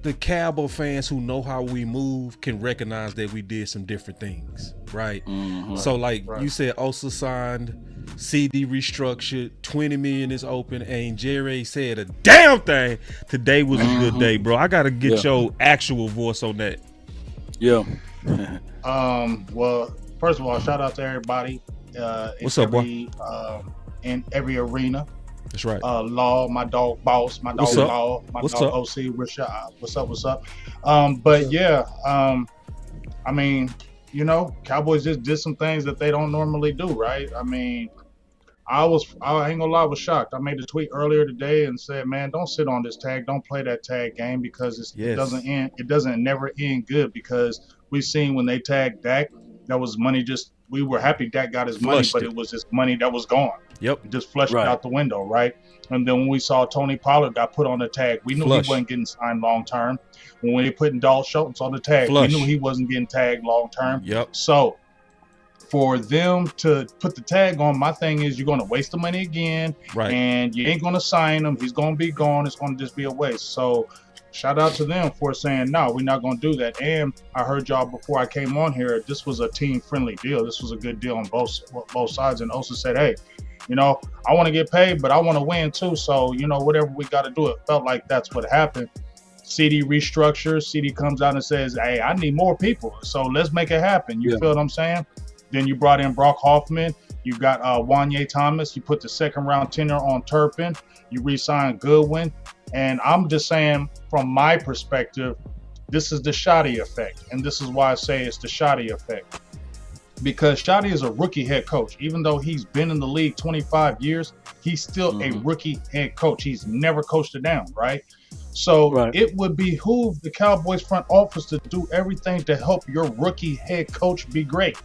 the Cowboy fans who know how we move can recognize that we did some different things, right? Mm-hmm. So, you said, Osa signed, CD restructured, $20 million is open, and Jerry said a damn thing. Today was a good day, bro. I gotta get your actual voice on that. Yeah. Well, first of all, shout out to everybody. What's up, boy? In every arena. That's right. Law, my dog Boss, my dog Law, my dog OC, Rashad. What's up? But yeah, I mean, Cowboys just did some things that they don't normally do, right? I mean, I ain't gonna lie, I was shocked. I made a tweet earlier today and said, man, don't sit on this tag. Don't play that tag game because it doesn't end. It doesn't never end good because we've seen when they tagged Dak, that was money we were happy Dak got his money, but it was just money that was gone. Yep. It just flushed it out the window, right? And then when we saw Tony Pollard got put on the tag, we knew he wasn't getting signed long term. When they put Dallas Schultz on the tag, we knew he wasn't getting tagged long term. Yep. So for them to put the tag on, my thing is you're going to waste the money again, right? And you ain't going to sign him. He's going to be gone. It's going to just be a waste. So shout out to them for saying, no, we're not going to do that. And I heard y'all before I came on here, this was a team-friendly deal. This was a good deal on both sides. And Osa said, hey, I want to get paid, but I want to win too. So, whatever we got to do, it felt like that's what happened. CD restructures. CD comes out and says, hey, I need more people. So let's make it happen. You feel what I'm saying? Then you brought in Brock Hoffman. You got Wanye Thomas. You put the second-round tenure on Turpin. You re-signed Goodwin. And I'm just saying, from my perspective, this is the Shoddy effect. And this is why I say it's the Shoddy effect. Because Shoddy is a rookie head coach. Even though he's been in the league 25 years, he's still a rookie head coach. He's never coached it down, right? So it would behoove the Cowboys front office to do everything to help your rookie head coach be great,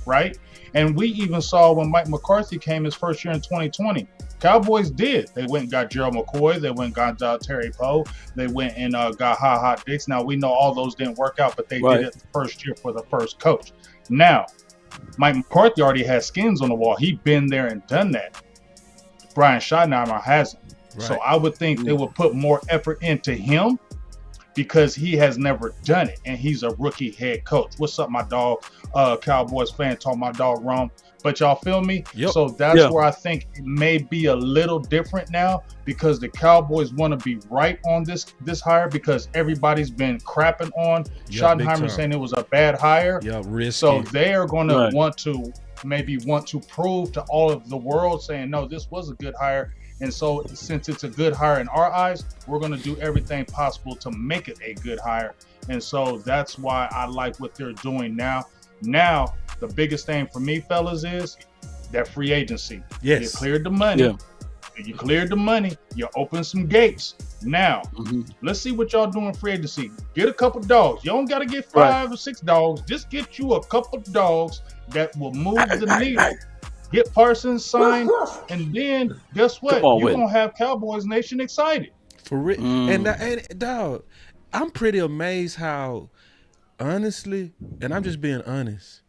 right? And we even saw when Mike McCarthy came his first year in 2020, Cowboys did. They went and got Gerald McCoy. They went and got Terry Poe. They went and got Ha Dix. Now, we know all those didn't work out, but they did it the first year for the first coach. Now, Mike McCarthy already has skins on the wall. He's been there and done that. Brian Schottenheimer hasn't. Right. So I would think they would put more effort into him because he has never done it, and he's a rookie head coach. What's up, my dog? Cowboys fan talking my dog wrong. But y'all feel me? Yep. So that's where I think it may be a little different now, because the Cowboys want to be right on this hire, because everybody's been crapping on Schottenheimer, saying it was a bad hire. Yeah, risky. So they are going to want to prove to all of the world, saying, no, this was a good hire. And so since it's a good hire in our eyes, we're going to do everything possible to make it a good hire. And so that's why I like what they're doing now. Now, the biggest thing for me, fellas, is that free agency. Yes. You cleared the money. Yeah. You cleared the money. You opened some gates. Now, let's see what y'all doing free agency. Get a couple dogs. You don't got to get 5 or 6 dogs. Just get you a couple dogs that will move the needle. Get Parsons signed, and then guess what? You're going to have Cowboys Nation excited. For real. And dog, I'm pretty amazed how, honestly, and I'm just being honest,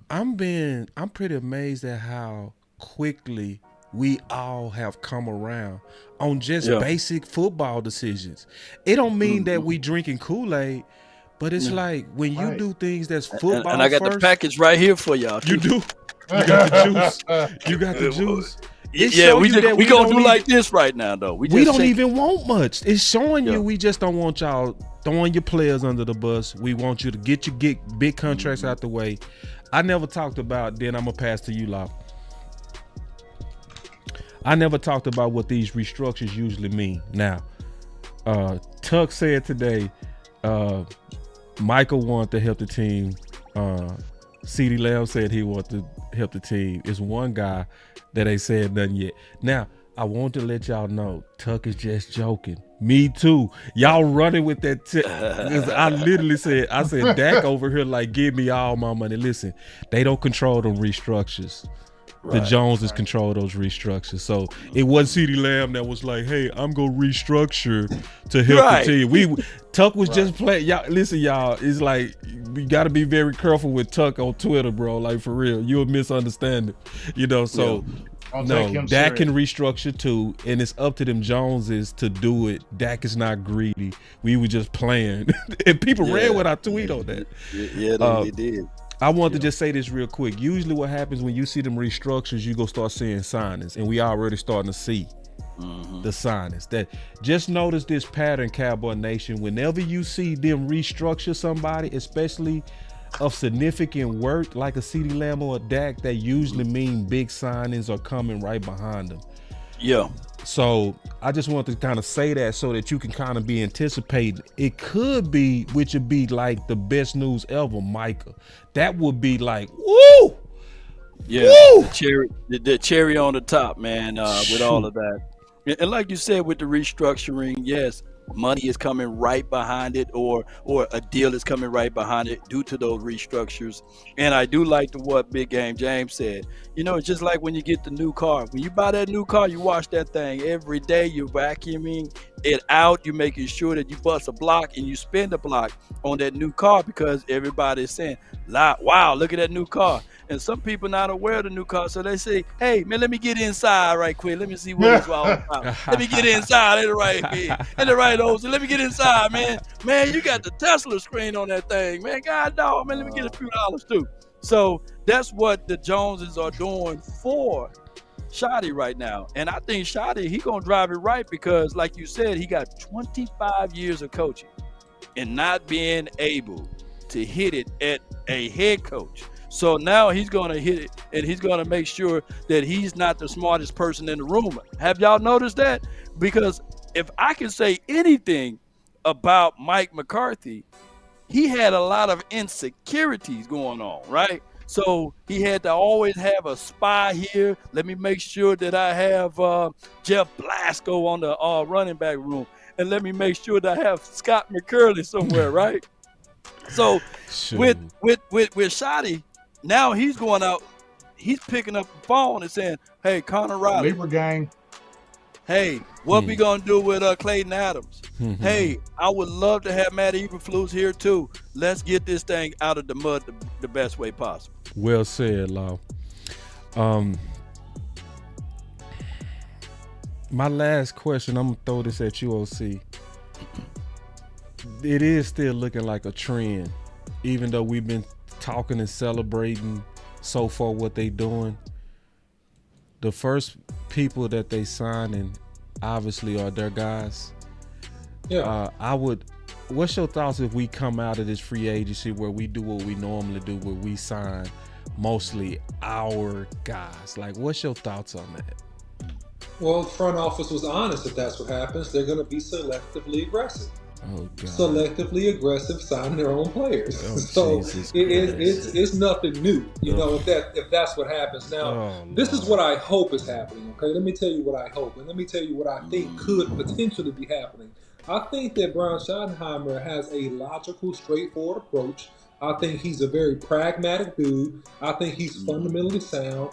I'm pretty amazed at how quickly we all have come around on just basic football decisions. It don't mean that we drinking Kool-Aid, but it's like when you do things that's football and I got first, the package right here for y'all. You do. You got the juice. You got the juice. We gonna do like this right now, though. We don't even want much. It's showing you we just don't want y'all throwing your players under the bus. We want you to get big contracts out the way. I never talked about, then I'm gonna pass to you, Law. I never talked about what these restructures usually mean. Now, Tuck said today, Michael wanted to help the team. CeeDee Lamb said he wanted to help the team. It's one guy that ain't said nothing yet. Now, I want to let y'all know, Tuck is just joking. Me too. Y'all running with that. I literally said, Dak over here like, give me all my money. Listen, they don't control them restructures. The Joneses control those restructures. So it wasn't CeeDee Lamb that was like, hey, I'm going to restructure to help the team. Tuck was just playing. Y'all, listen, y'all, it's like, we got to be very careful with Tuck on Twitter, bro. Like, for real. You'll misunderstand it. So, no, Dak can restructure too, and it's up to them Joneses to do it. Dak is not greedy. We were just playing. And people ran with our tweet on that. They did. I want to just say this real quick. Usually what happens when you see them restructures, you go start seeing signings, and we already starting to see the signings. That just notice this pattern, Cowboy Nation. Whenever you see them restructure somebody, especially of significant work like a CeeDee Lamb or a Dak, that usually mean big signings are coming right behind them. Yeah. So I just want to kind of say that so that you can kind of be anticipating. It could be, which would be like the best news ever, Micah. That would be like, woo! Yeah, woo! The cherry on the top, man, with all of that. And like you said, with the restructuring, yes, money is coming right behind it, or a deal is coming right behind it due to those restructures. And I do like what Big Game James said. It's just like when you get the new car. When you buy that new car, you wash that thing every day. You're vacuuming it out. You're making sure that you bust a block and you spend a block on that new car, because everybody's saying, wow, look at that new car. And some people not aware of the new car, so they say, hey, man, let me get inside right quick. Let me see what it's all about. Let me get inside. Let me get inside, man. Man, you got the Tesla screen on that thing, man. God dog, man, let me get a few dollars too. So that's what the Joneses are doing for Shotty right now. And I think Shotty, he going to drive it right, because like you said, he got 25 years of coaching and not being able to hit it at a head coach. So now he's going to hit it, and he's going to make sure that he's not the smartest person in the room. Have y'all noticed that? Because if I can say anything about Mike McCarthy, he had a lot of insecurities going on, right? So he had to always have a spy here. Let me make sure that I have Jeff Blasco on the running back room, and let me make sure that I have Scott McCurley somewhere, right? So with Shotty, now he's going out, he's picking up the phone and saying, hey, Connor Riley. Libra gang. Hey, what we going to do with Clayton Adams? Hey, I would love to have Matt Eberflus here too. Let's get this thing out of the mud the best way possible. Well said, Law. My last question, I'm going to throw this at you, OC. It is still looking like a trend, even though we've been talking and celebrating so far what they doing, the first people that they signing obviously are their guys. Yeah. What's your thoughts if we come out of this free agency where we do what we normally do, where we sign mostly our guys? Like, what's your thoughts on that? Well, the front office was honest. If that's what happens, they're going to be selectively aggressive. Oh, God. Selectively aggressive, signing their own players. Oh, so it's nothing new, if that's what happens. Now, this is what I hope is happening. Okay, let me tell you what I hope, and let me tell you what I think could potentially be happening. I think that Brian Schottenheimer has a logical, straightforward approach. I think he's a very pragmatic dude. I think he's fundamentally sound.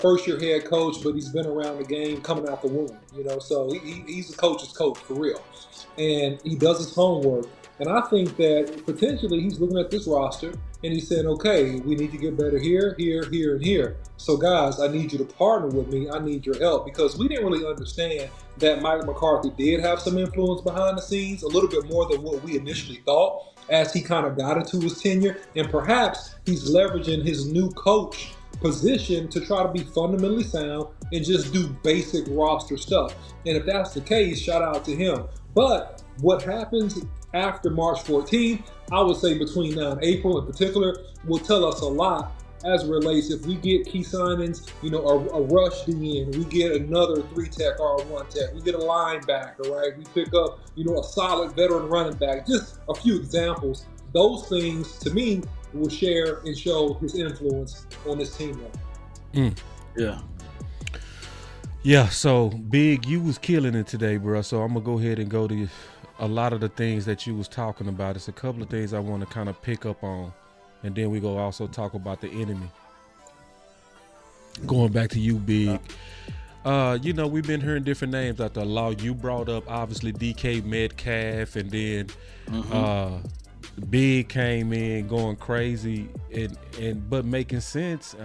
First year head coach, but he's been around the game coming out the womb. So he's a coach's coach for real. And he does his homework. And I think that potentially he's looking at this roster and he's saying, okay, we need to get better here, here, here, and here. So guys, I need you to partner with me. I need your help, because we didn't really understand that Mike McCarthy did have some influence behind the scenes, a little bit more than what we initially thought as he kind of got into his tenure. And perhaps he's leveraging his new coach position to try to be fundamentally sound and just do basic roster stuff. And if that's the case, shout out to him. But what happens after March 14th, I would say between now and April in particular, will tell us a lot as it relates. If we get key signings, a rush DN, we get another 3-tech or a 1-tech, we get a linebacker, right? We pick up, a solid veteran running back. Just a few examples. Those things, to me, will share and show his influence on this team. Yeah. Yeah, so Big, you was killing it today, bro. So I'm gonna go ahead and go to a lot of the things that you was talking about. It's a couple of things I want to kind of pick up on, and then we go also talk about the enemy. Going back to you, Big. We've been hearing different names out there. Law, you brought up obviously DK Metcalf, and then Big came in going crazy but making sense.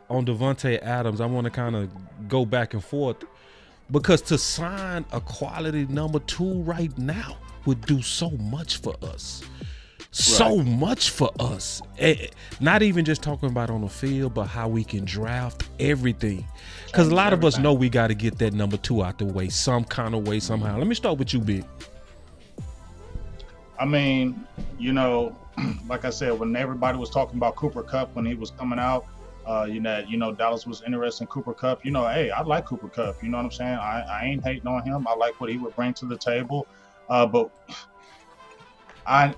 On Davante Adams, I want to kind of go back and forth, because to sign a quality number 2 right now would do so much for us. So much for us. Not even just talking about on the field, but how we can draft everything. Because a lot of us know we got to get that number 2 out the way some kind of way, somehow. Let me start with you, Big. I mean, like I said, when everybody was talking about Cooper Kupp when he was coming out, Dallas was interested in Cooper Kupp. Hey, I like Cooper Kupp. You know what I'm saying? I ain't hating on him. I like what he would bring to the table. But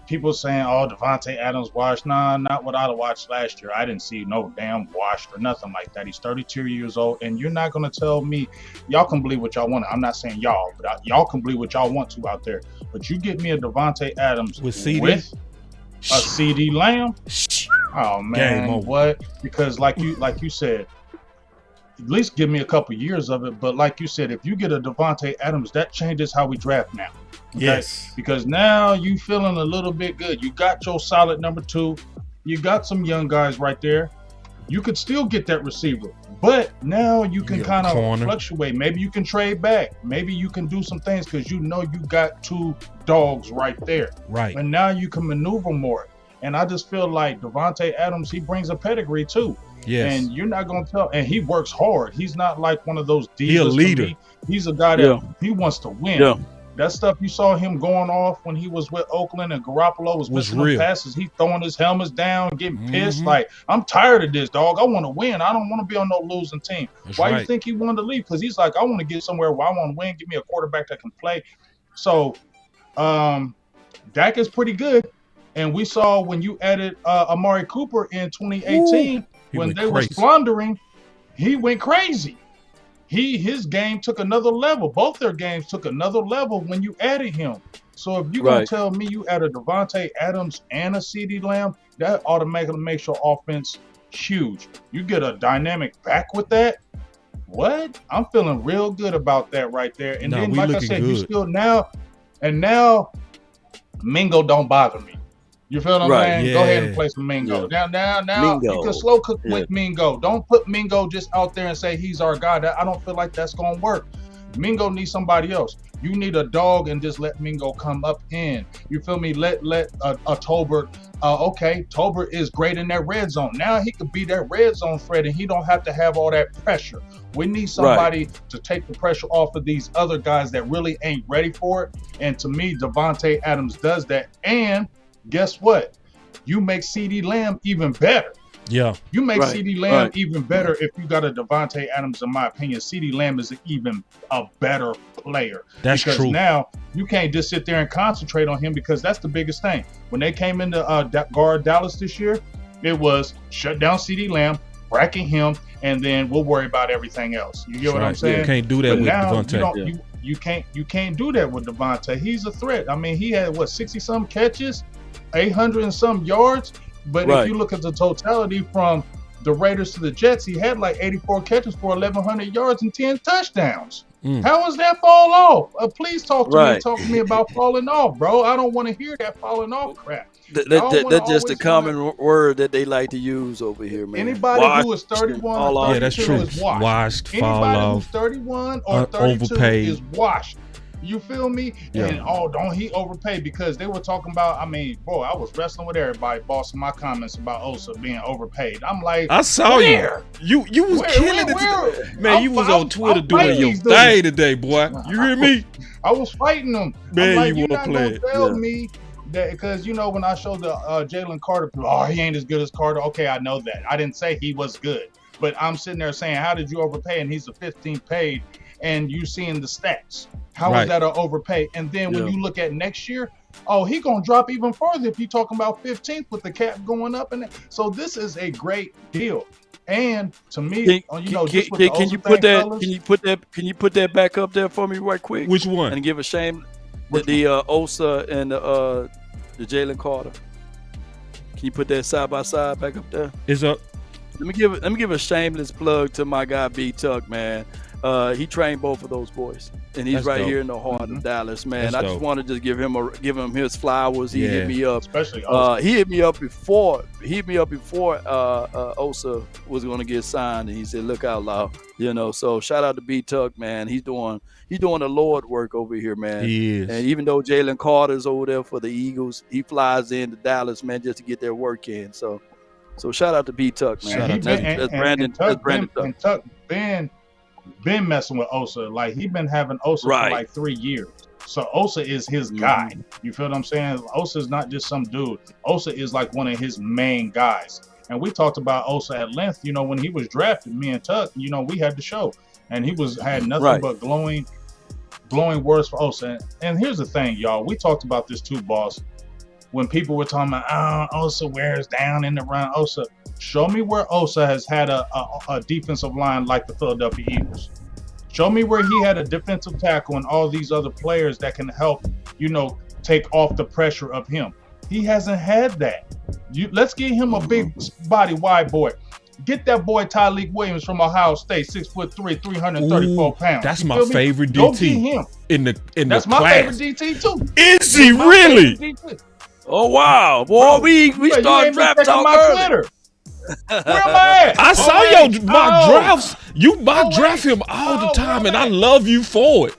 people saying, oh, Davante Adams washed. Nah, not what I'd have watched last year. I didn't see no damn washed or nothing like that. He's 32 years old, and you're not going to tell me. Y'all can believe what y'all want. I'm not saying y'all, but y'all can believe what y'all want to out there. But you get me a Davante Adams with a CD Lamb. Oh man, what? Because like you said, at least give me a couple years of it. But like you said, if you get a Davante Adams, that changes how we draft now. Okay? Yes. Because now you feeling a little bit good. You got your solid number 2. You got some young guys right there. You could still get that receiver. But now you can kind of fluctuate. Maybe you can trade back. Maybe you can do some things because you got 2 dogs right there. Right. And now you can maneuver more. And I just feel like Davante Adams, he brings a pedigree too. Yes. And you're not going to tell. And he works hard. He's not like one of those divas. He's a leader. He's a guy that he wants to win. Yeah. That stuff you saw him going off when he was with Oakland and Garoppolo was missing the passes. He throwing his helmets down, getting pissed. Like, I'm tired of this, dog. I want to win. I don't want to be on no losing team. Why you think he wanted to leave? Because he's like, I want to get somewhere where I want to win. Give me a quarterback that can play. So, Dak is pretty good. And we saw when you added Amari Cooper in 2018, when they were floundering, he went crazy. His game took another level. Both their games took another level when you added him. So if you're going to tell me you added Davante Adams and a CeeDee Lamb, that automatically makes your offense huge. You get a dynamic back with that. What? I'm feeling real good about that right there. And then, like I said, you still now Mingo don't bother me. You feel what I'm saying? Yeah. Go ahead and play some Mingo. Now, Mingo. You can slow cook with Mingo. Don't put Mingo just out there and say he's our guy. I don't feel like that's going to work. Mingo needs somebody else. You need a dog and just let Mingo come up in. You feel me? Let Tolbert. Okay, Tolbert is great in that red zone. Now he could be that red zone threat, and he don't have to have all that pressure. We need somebody to take the pressure off of these other guys that really ain't ready for it. And to me, Devontae Adams does that. And guess what? You make CeeDee Lamb even better. Yeah. You make CeeDee Lamb even better if you got a Devontae Adams, in my opinion. CeeDee Lamb is even a better player. That's because true. Now you can't just sit there and concentrate on him, because that's the biggest thing. When they came into guard Dallas this year, it was shut down CeeDee Lamb, bracket him, and then we'll worry about everything else. You get what I'm saying? You can't do that with Devontae. You can't do that with Devontae. He's a threat. I mean, he had 60-some catches, 800 and some yards. But if you look at the totality from the Raiders to the Jets, he had like 84 catches for 1,100 yards and 10 touchdowns. How is that fall off? Please talk to me. Talk to me about falling off, bro. I don't want to hear that falling off crap. That's just a common word that they like to use over here, man. Anybody who is 31 or 32 is washed. Anybody who's 31 or 32 overpaid. is washed. You feel me? Yeah. And don't he overpay? Because they were talking about, I mean, boy, I was wrestling with everybody, boss, in my comments about Osa being overpaid. I'm like, I saw you. You was killing it today. Man, you was on Twitter doing your thing today, boy. You hear me? I was fighting them. Man, like, you want to play it. Tell me that, because, when I showed the Jalen Carter, he ain't as good as Carter. Okay, I know that. I didn't say he was good. But I'm sitting there saying, how did you overpay? And he's the 15th paid, and you seeing the stats. How is that an overpay? And then when you look at next year, he gonna drop even further if you're talking about 15th with the cap going up. And so this is a great deal. And to me, can you put that back up there for me right quick? Which one? And give a shame the Osa and the Jalen Carter. Can you put that side by side back up there? It's up. Let me give a shameless plug to my guy B Tuck, man. He trained both of those boys, and he's right here in the heart of Dallas, man. That's I just want to just give him his flowers. He hit me up, especially he hit me up before Osa was going to get signed, and he said, "Look out, loud," So shout out to B Tuck, man. He's doing the Lord work over here, man. He is. And even though Jalen Carter's over there for the Eagles, he flies into Dallas, man, just to get their work in. So shout out to B Tuck, man. That's Brandon Tuck. And Tuck been messing with Osa. Like, he been having Osa for like 3 years. So Osa is his guy. You feel what I'm saying? Osa is not just some dude. Osa is like one of his main guys. And we talked about Osa at length, when he was drafted, me and Tuck, we had the show. And he had nothing but glowing words for Osa. And here's the thing, y'all. We talked about this too, boss. When people were talking about, Osa wears down in the run. Osa, show me where Osa has had a defensive line like the Philadelphia Eagles. Show me where he had a defensive tackle and all these other players that can help, take off the pressure of him. He hasn't had that. Let's get him a big body wide boy. Get that boy Tyleik Williams from Ohio State, 6'3", 334 pounds. That's my favorite DT. Go get him. That's my favorite DT too. Is he really? Oh wow, boy! We started draft talk early. Where am I at? I saw your mock drafts. You mock draft him all the time, and I love you for it.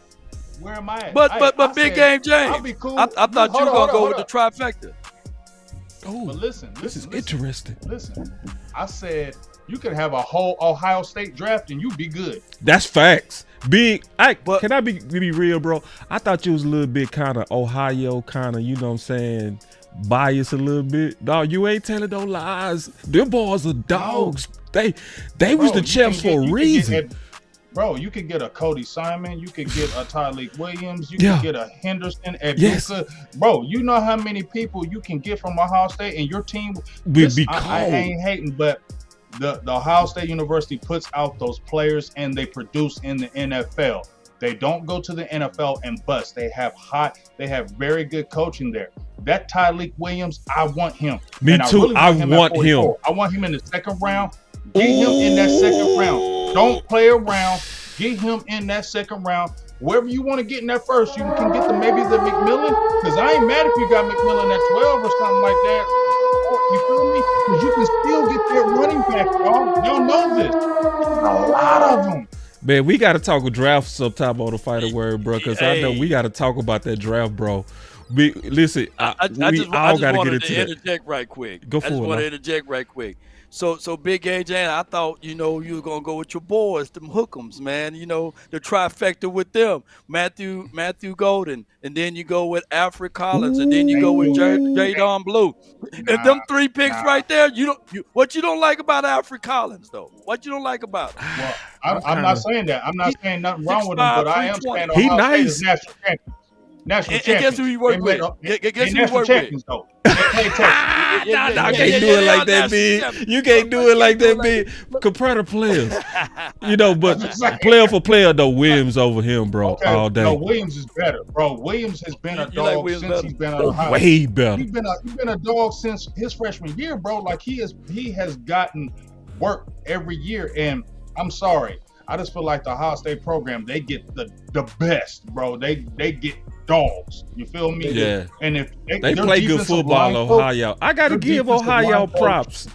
Where am I at? But Big Game James, cool. I thought you were gonna go with the trifecta. Oh, but listen, this is interesting. Listen, I said you could have a whole Ohio State draft and you'd be good. That's facts. Can I be real, bro? I thought you was a little bit kind of Ohio, kind of, biased a little bit. Dog, you ain't telling no lies. Them boys are dogs. They was the champs for a reason. You could get a Cody Simon. You could get a Tyleik Williams. You could get a Henderson, Ebuka. Bro, you know how many people you can get from Ohio State, and your team would be cold. I ain't hating, but the Ohio State University puts out those players, and they produce in the NFL. They don't go to the NFL and bust. They have very good coaching there. That Tyleik Williams, I want him. Me too. I want him. I want him in the second round. Get him in that second round. Don't play around. Get him in that second round. Wherever you want to get in that first, you can get maybe the McMillan. Because I ain't mad if you got McMillan at 12 or something like that. You feel me? Because you can still get that running back, y'all. Y'all know this. A lot of them. Man, we got to talk with draft sometime on the Fighter Word, bro, because I know we got to talk about that draft, bro. Listen, we all got to get into that. Interject right quick. Go for it. I just want to interject right quick. So Big AJ, I thought, you were going to go with your boys, them hookums, man, the trifecta with them, Matthew Golden, and then you go with Alfred Collins, and then you go with Jadon Blue. If them 3 picks right there, what you don't like about Alfred Collins, though? What you don't like about him? Well, I'm not saying that. I'm not saying nothing wrong with him, but I am saying he Ohio State nice. is national champions. National champions. And guess who you work with? Guess who you work champions, with? though. They play Texas. I can't do it like that, big. You can't do it like that, big. Compare the players, but player for player, though, Williams over him, bro, all day. No, Williams is better, bro. Williams has been a dog since he's been at Ohio. Way better. He's been a dog since his freshman year, bro. Like he has gotten work every year, and I'm sorry, I just feel like the Ohio State program, they get the best, bro. They get dogs. You feel me? Yeah. And if they play good football, Ohio. I got to give Ohio props.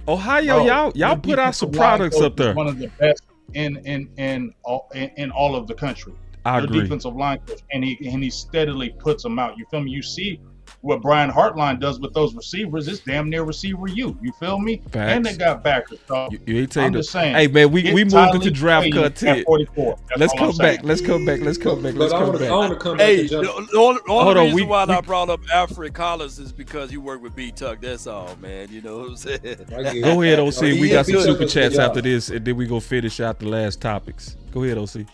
Ohio, y'all put out some products up there. One of the best in all of the country. I agree. Defensive line coach, and he steadily puts them out. You feel me? You see what Brian Hartline does with those receivers. It's damn near receiver you. You feel me? Facts. And they got backers. So I'm just saying. Hey man, we moved into draft content. 44. Let's come back. Let's come back. I want to come back. Hey, to the only reason why I brought up Alfred Collins is because he worked with B Tuck. That's all, man. You know what I'm saying? Go ahead, OC. We got some super chats after this, and then we go finish out the last topics. Go ahead, OC.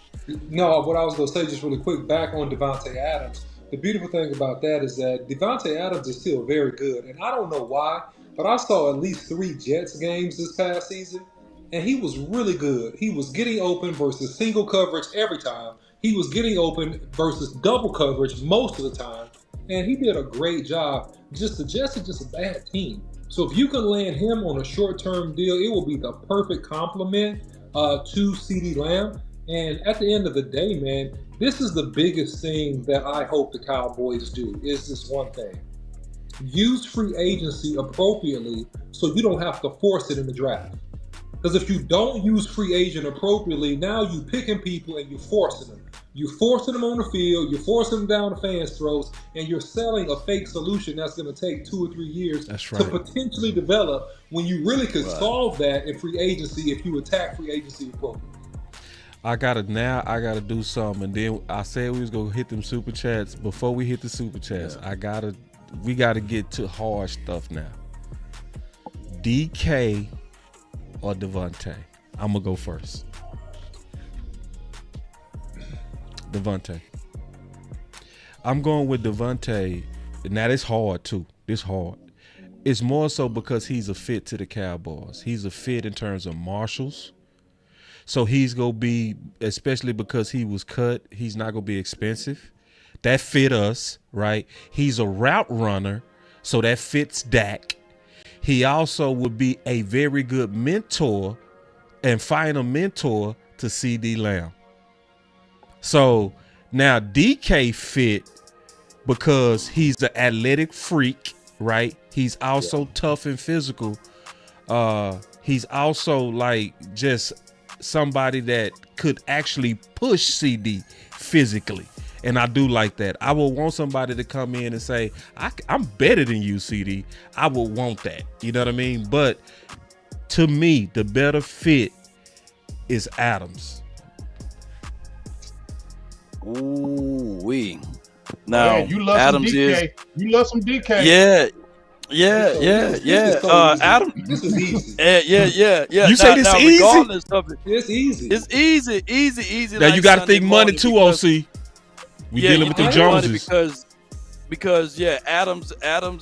No, what I was going to say just really quick, back on Devontae Adams. The beautiful thing about that is that Devontae Adams is still very good. And I don't know why, but I saw at least 3 Jets games this past season, and he was really good. He was getting open versus single coverage every time. He was getting open versus double coverage most of the time. And he did a great job. The Jets are just a bad team. So if you can land him on a short-term deal, it will be the perfect complement to CeeDee Lamb. And at the end of the day, man, this is the biggest thing that I hope the Cowboys do, is this one thing. Use free agency appropriately so you don't have to force it in the draft. Because if you don't use free agent appropriately, now you picking people and you're forcing them. You're forcing them on the field, you're forcing them down the fans' throats, and you're selling a fake solution that's going to take 2 or 3 years to potentially develop when you really could solve that in free agency if you attack free agency appropriately. I gotta do something, and then I said we was gonna hit them super chats. Before we hit the super chats, we gotta get to hard stuff now. DK or Devontae? I'm gonna go first. Devontae. I'm going with Devontae. Now this hard too. This hard. It's more so because he's a fit to the Cowboys. He's a fit in terms of marshals. So he's going to be, especially because he was cut, he's not going to be expensive. That fit us, right? He's a route runner, so that fits Dak. He also would be a very good mentor and final mentor to CeeDee Lamb. So now DK fit because he's an athletic freak, right? He's also tough and physical. He's also like just somebody that could actually push CD physically, and I do like that. I would want somebody to come in and say, I'm better than you, CD. I would want that, you know what I mean? But to me, the better fit is Adams. Ooh-wee. Now, you love Adams some DK. You love some DK. Yeah. Adam. This is easy. Yeah. You say this easy? Regardless of it, It's easy. it's easy. Now like you got to Sunday think money morning too, because- OC. We dealing with the Joneses. Because Adams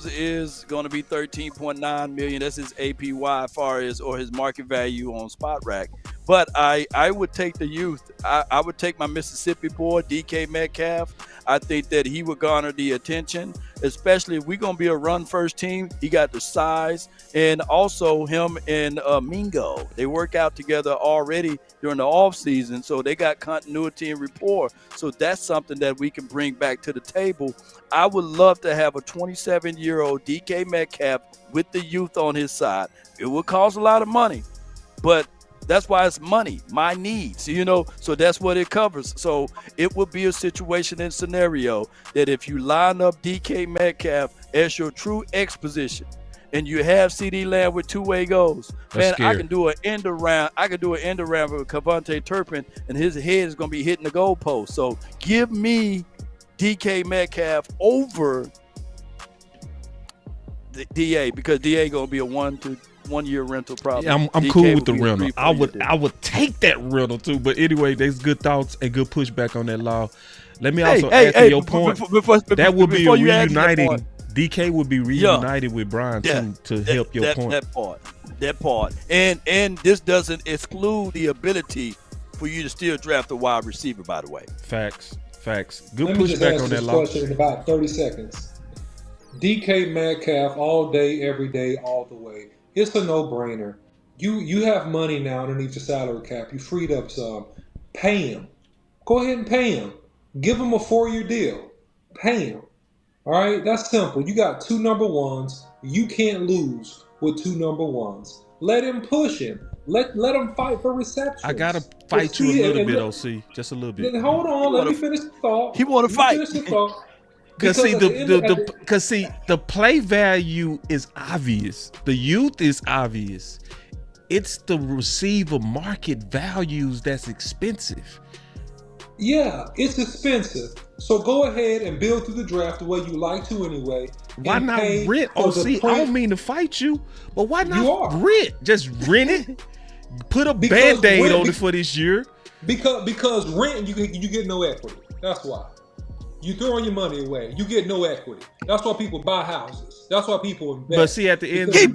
is going to be 13.9 million. That's his APY as far as, or his market value on Spot Rack. But I would take the youth. I would take my Mississippi boy, DK Metcalf. I think that he would garner the attention, especially if we're going to be a run-first team. He got the size, and also him and Mingo. They work out together already during the offseason, so they got continuity and rapport. So that's something that we can bring back to the table. I would love to have a 27-year-old DK Metcalf with the youth on his side. It would cost a lot of money, but That's why it's money, my needs, so that's what it covers. So it would be a situation and scenario that if you line up DK Metcalf as your true X position and you have CD Lamb with two-way goals, man, I can do an end around. I can do an end around with Cavante Turpin, and his head is going to be hitting the goalpost. So give me DK Metcalf over the DA, because DA going to be a 1 to 1 year rental probably. Yeah, I'm cool with the rental. I would take that rental too. But anyway, there's good thoughts and good pushback on that law. Let me also add to your point. That would be reuniting. DK would be reunited with Brian too to help your point. That part. And this doesn't exclude the ability for you to still draft a wide receiver, by the way. Facts. Good pushback on that law. Question in about 30 seconds. DK Metcalf all day, every day, all the way. It's a no-brainer. You have money now underneath your salary cap. You freed up some. Pay him. Go ahead and pay him. Give him a 4-year deal. Pay him. All right? That's simple. You got 2 number ones. You can't lose with 2 number ones. Let him push him. Let him fight for receptions. I got to fight you a little bit, OC. Just a little bit. Hold on. Let me finish the thought. He want to fight. Because the play value is obvious. The youth is obvious. It's the receiver market values that's expensive. Yeah, it's expensive. So go ahead and build through the draft the way you like to anyway. Why not rent? I don't mean to fight you, but why not rent? Just rent it. Put a Band-Aid on it for this year. Because rent, you get no equity. That's why. You throwing your money away. You get no equity. That's why people buy houses. That's why people invest. But see, at the end of the day,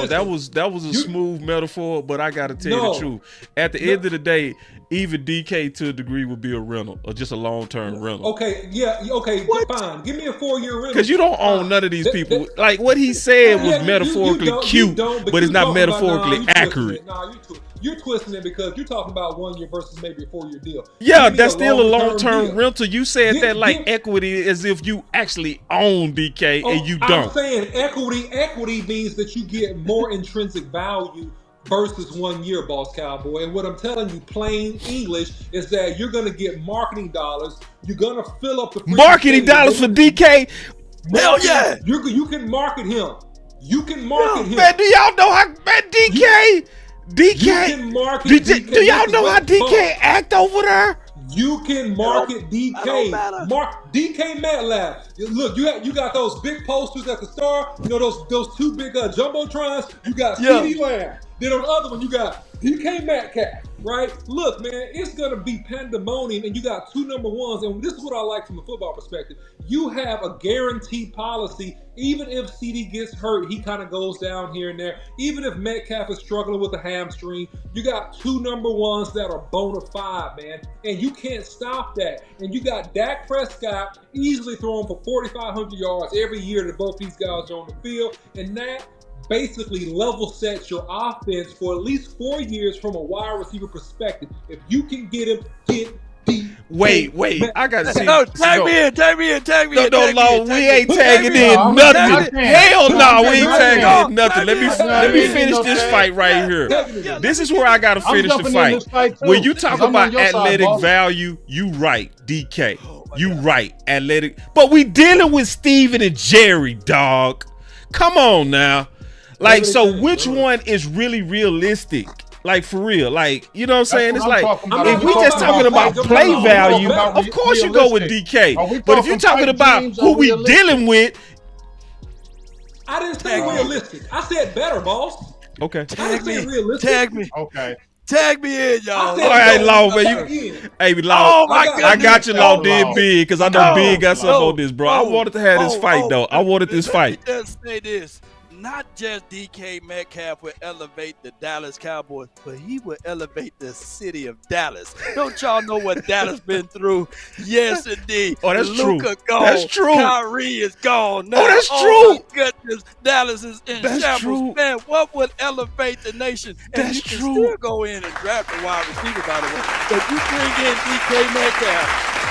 that was a smooth metaphor. But I gotta tell you the truth. At the end of the day, even DK to a degree would be a rental or just a long-term rental. Okay, fine. Give me a 4-year rental. Because you don't own none of these people. Like what he said was metaphorically cute, but it's not metaphorically accurate. You're twisting it because you're talking about 1 year versus maybe a 4-year deal. Yeah, that's still a long-term rental. You said that like equity as if you actually own DK and you don't. I'm saying equity means that you get more intrinsic value versus 1 year, Boss Cowboy. And what I'm telling you, plain English, is that you're going to get marketing dollars. You're going to fill up the marketing dollars for DK. Hell yeah! You can market him. You can market him. Man, do y'all know how DK? Do y'all know how DK act over there? You can market DK. DK Metcalf. Look, you got those big posters at the Star. You know those 2 big jumbotrons. You got CD Lamb. Then on the other one, you got DK Metcalf. Right? Look, man, it's gonna be pandemonium, and you got 2 number ones. And this is what I like from a football perspective. You have a guaranteed policy. Even if CD gets hurt, he kind of goes down here and there. Even if Metcalf is struggling with a hamstring, you got 2 number ones that are bona fide, man. And you can't stop that. And you got Dak Prescott easily throwing for 4,500 yards every year that both these guys are on the field. And that basically level sets your offense for at least 4 years from a wide receiver perspective. If you can get him, Wait, I gotta see. Tag me in. No, we ain't tagging in nothing. Hell no, we ain't tagging in nothing. Let me finish this fight right here. This is where I gotta finish the fight. When you talk about athletic value, you right, DK. You right, athletic. But we dealing with Steven and Jerry, dog. Come on now. Like, so which one is really realistic? Like, for real. Like, you know what I'm saying? It's like, if we just talking about play value, of course you go with DK. But if you're talking about who we dealing with. I didn't say realistic. I said better, boss. Okay. Tag me. Okay. Tag me in, y'all. All right, Law, man. Hey, Law. Oh, my God. I got you, Law, did big, because I know Big got something on this, bro. I wanted to have this fight, though. I wanted this fight. Let's say this. Not just DK Metcalf will elevate the Dallas Cowboys, but he will elevate the city of Dallas. Don't y'all know what Dallas been through? Yes, indeed. Oh, that's Luka true. Gone. That's true. Kyrie is gone now. Oh, that's true. Oh, my goodness. Dallas is in That's shambles. true. Man, what would elevate the nation? And That's you can true. still go in and draft a wide receiver, by the way. But you bring in DK Metcalf.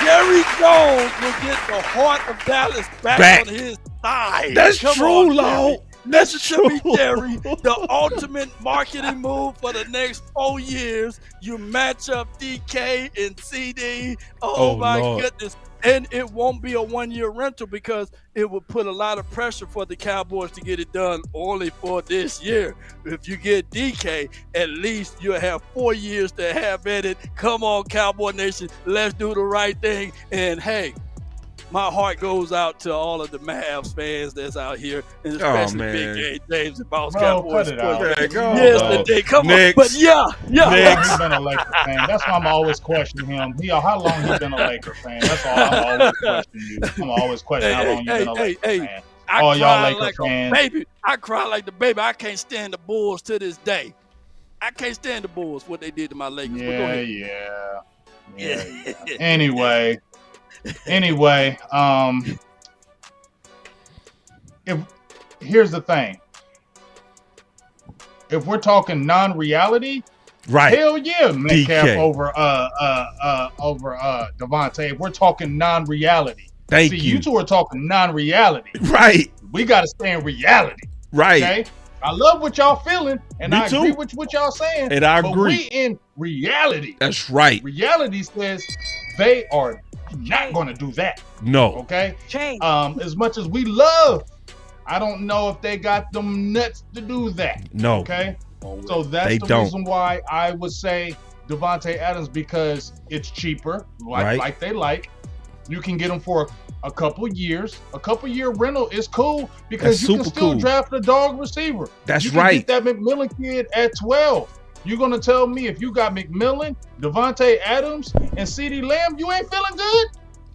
Jerry Jones will get the heart of Dallas back on his side. That's Come true, on, Law. Jerry. Listen to me, Jerry. The ultimate marketing move for the next 4 years. You match up DK and CD. Oh my Lord. goodness. And it won't be a 1-year rental because it would put a lot of pressure for the Cowboys to get it done only for this year. If you get DK, at least you'll have 4 years to have at it. Come on, Cowboy Nation. Let's do the right thing. And hey, my heart goes out to all of the Mavs fans that's out here, and especially Big A James and Boss Cowboys. Yesterday, come on, but yeah. He's been a Laker fan. That's why I'm always questioning him. How long he been a Laker fan? That's all I'm always questioning you. I'm always questioning how long you been a Laker fan. All y'all Laker like fans. Baby, I cry like the baby. I can't stand the Bulls to this day. I can't stand the Bulls. What they did to my Lakers. Yeah. Anyway, here's the thing. If we're talking non-reality, right? Hell yeah, Metcalf DK. over Devontae. If we're talking non-reality, Thank see, you. you two are talking non-reality. Right. We got to stay in reality. Right. Okay. I love what y'all feeling, and Me I too. agree with what y'all saying. And I but agree. we in reality. That's right. Reality says they are not going to do that. No. Okay. As much as we love, I don't know if they got them nuts to do that. No. Okay. So that's the reason why I would say Devontae Adams, because it's cheaper, like they like. You can get them for a couple years. A couple year rental is cool because you can still draft a dog receiver. That's you can right. Get that McMillan kid at 12. You're gonna tell me if you got McMillan, Devontae Adams, and CeeDee Lamb, you ain't feeling good?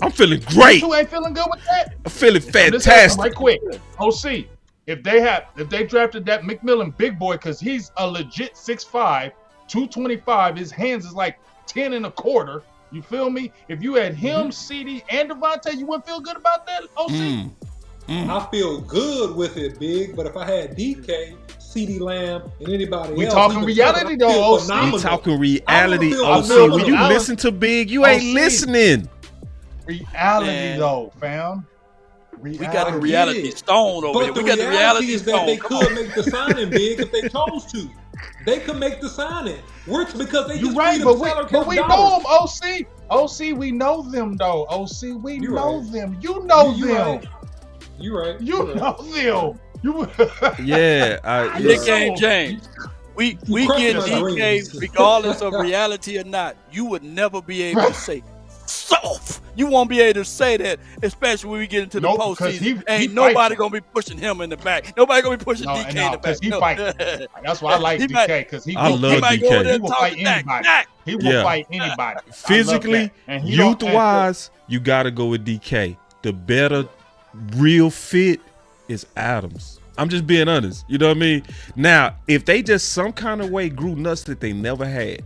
I'm feeling great. You ain't feeling good with that? I'm feeling fantastic. Right quick. OC, if they drafted that McMillan big boy, because he's a legit 6'5", 225, his hands is like 10 and a quarter. You feel me? If you had him, CeeDee, and Devontae, you wouldn't feel good about that, OC? I feel good with it, Big, but if I had DK, CeeDee Lamb, and anybody else. We talking reality, though, OC. We talking reality, OC. When you listen to Big, you ain't listening. Reality, though, fam. We got the reality stone over here. We got the reality is stone. that they could make the signing, Big, if they chose to. They could make the signing. Because they just right, but we know them, OC. OC, we know them, though. OC, we know them. You know them. You're right. You know them. Big Game James. We get DK regardless of reality or not. You would never be able to say soft. You won't be able to say that, especially when we get into the postseason. Ain't nobody gonna be pushing him in the back. Nobody gonna be pushing DK in the back. He fighting. That's why I like DK, because he love DK. He will fight anybody. He will fight anybody. Physically, youth-wise, you got to go with DK. The better real fit is Adams. I'm just being honest. You know what I mean? Now, if they just some kind of way grew nuts that they never had,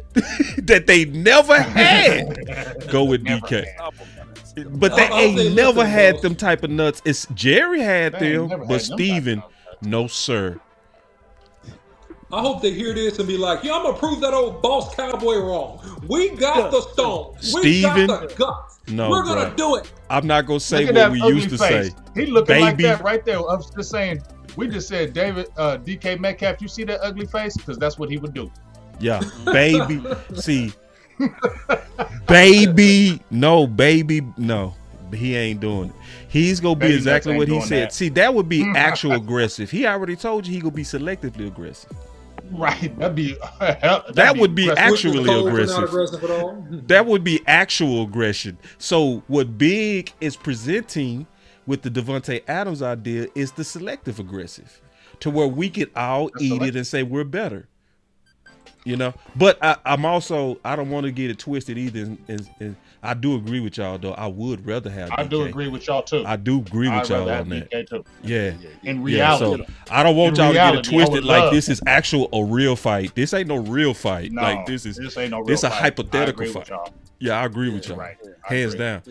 go with DK. But they ain't never had them type of nuts. It's Jerry had them, but Steven, no sir. I hope they hear this and be like, I'm going to prove that old boss cowboy wrong. We got the stone. We got the guts. No, we're going to do it. I'm not going to say what we used to say. He looking like that right there. I was just saying, we just said, DK Metcalf, you see that ugly face? Because that's what he would do. Yeah, baby. See, baby, no, he ain't doing it. He's going to be exactly what he said. See, that would be actual aggressive. He already told you he going to be selectively aggressive. Right. That would be actually aggressive. That would be actual aggression. So what Big is presenting with the Devontae Adams idea is the selective aggressive, to where we could all eat it and say we're better. You know, but I'm also, I don't want to get it twisted either. And I do agree with y'all, though. I would rather have DK. I do agree with y'all, too. I do agree with y'all on that. DK too. Yeah. In reality. So I don't want y'all to get it twisted like this is a real fight. This ain't no real fight. No, like this ain't no real this fight. a hypothetical fight. Yeah, I agree with y'all. Right. Hands down.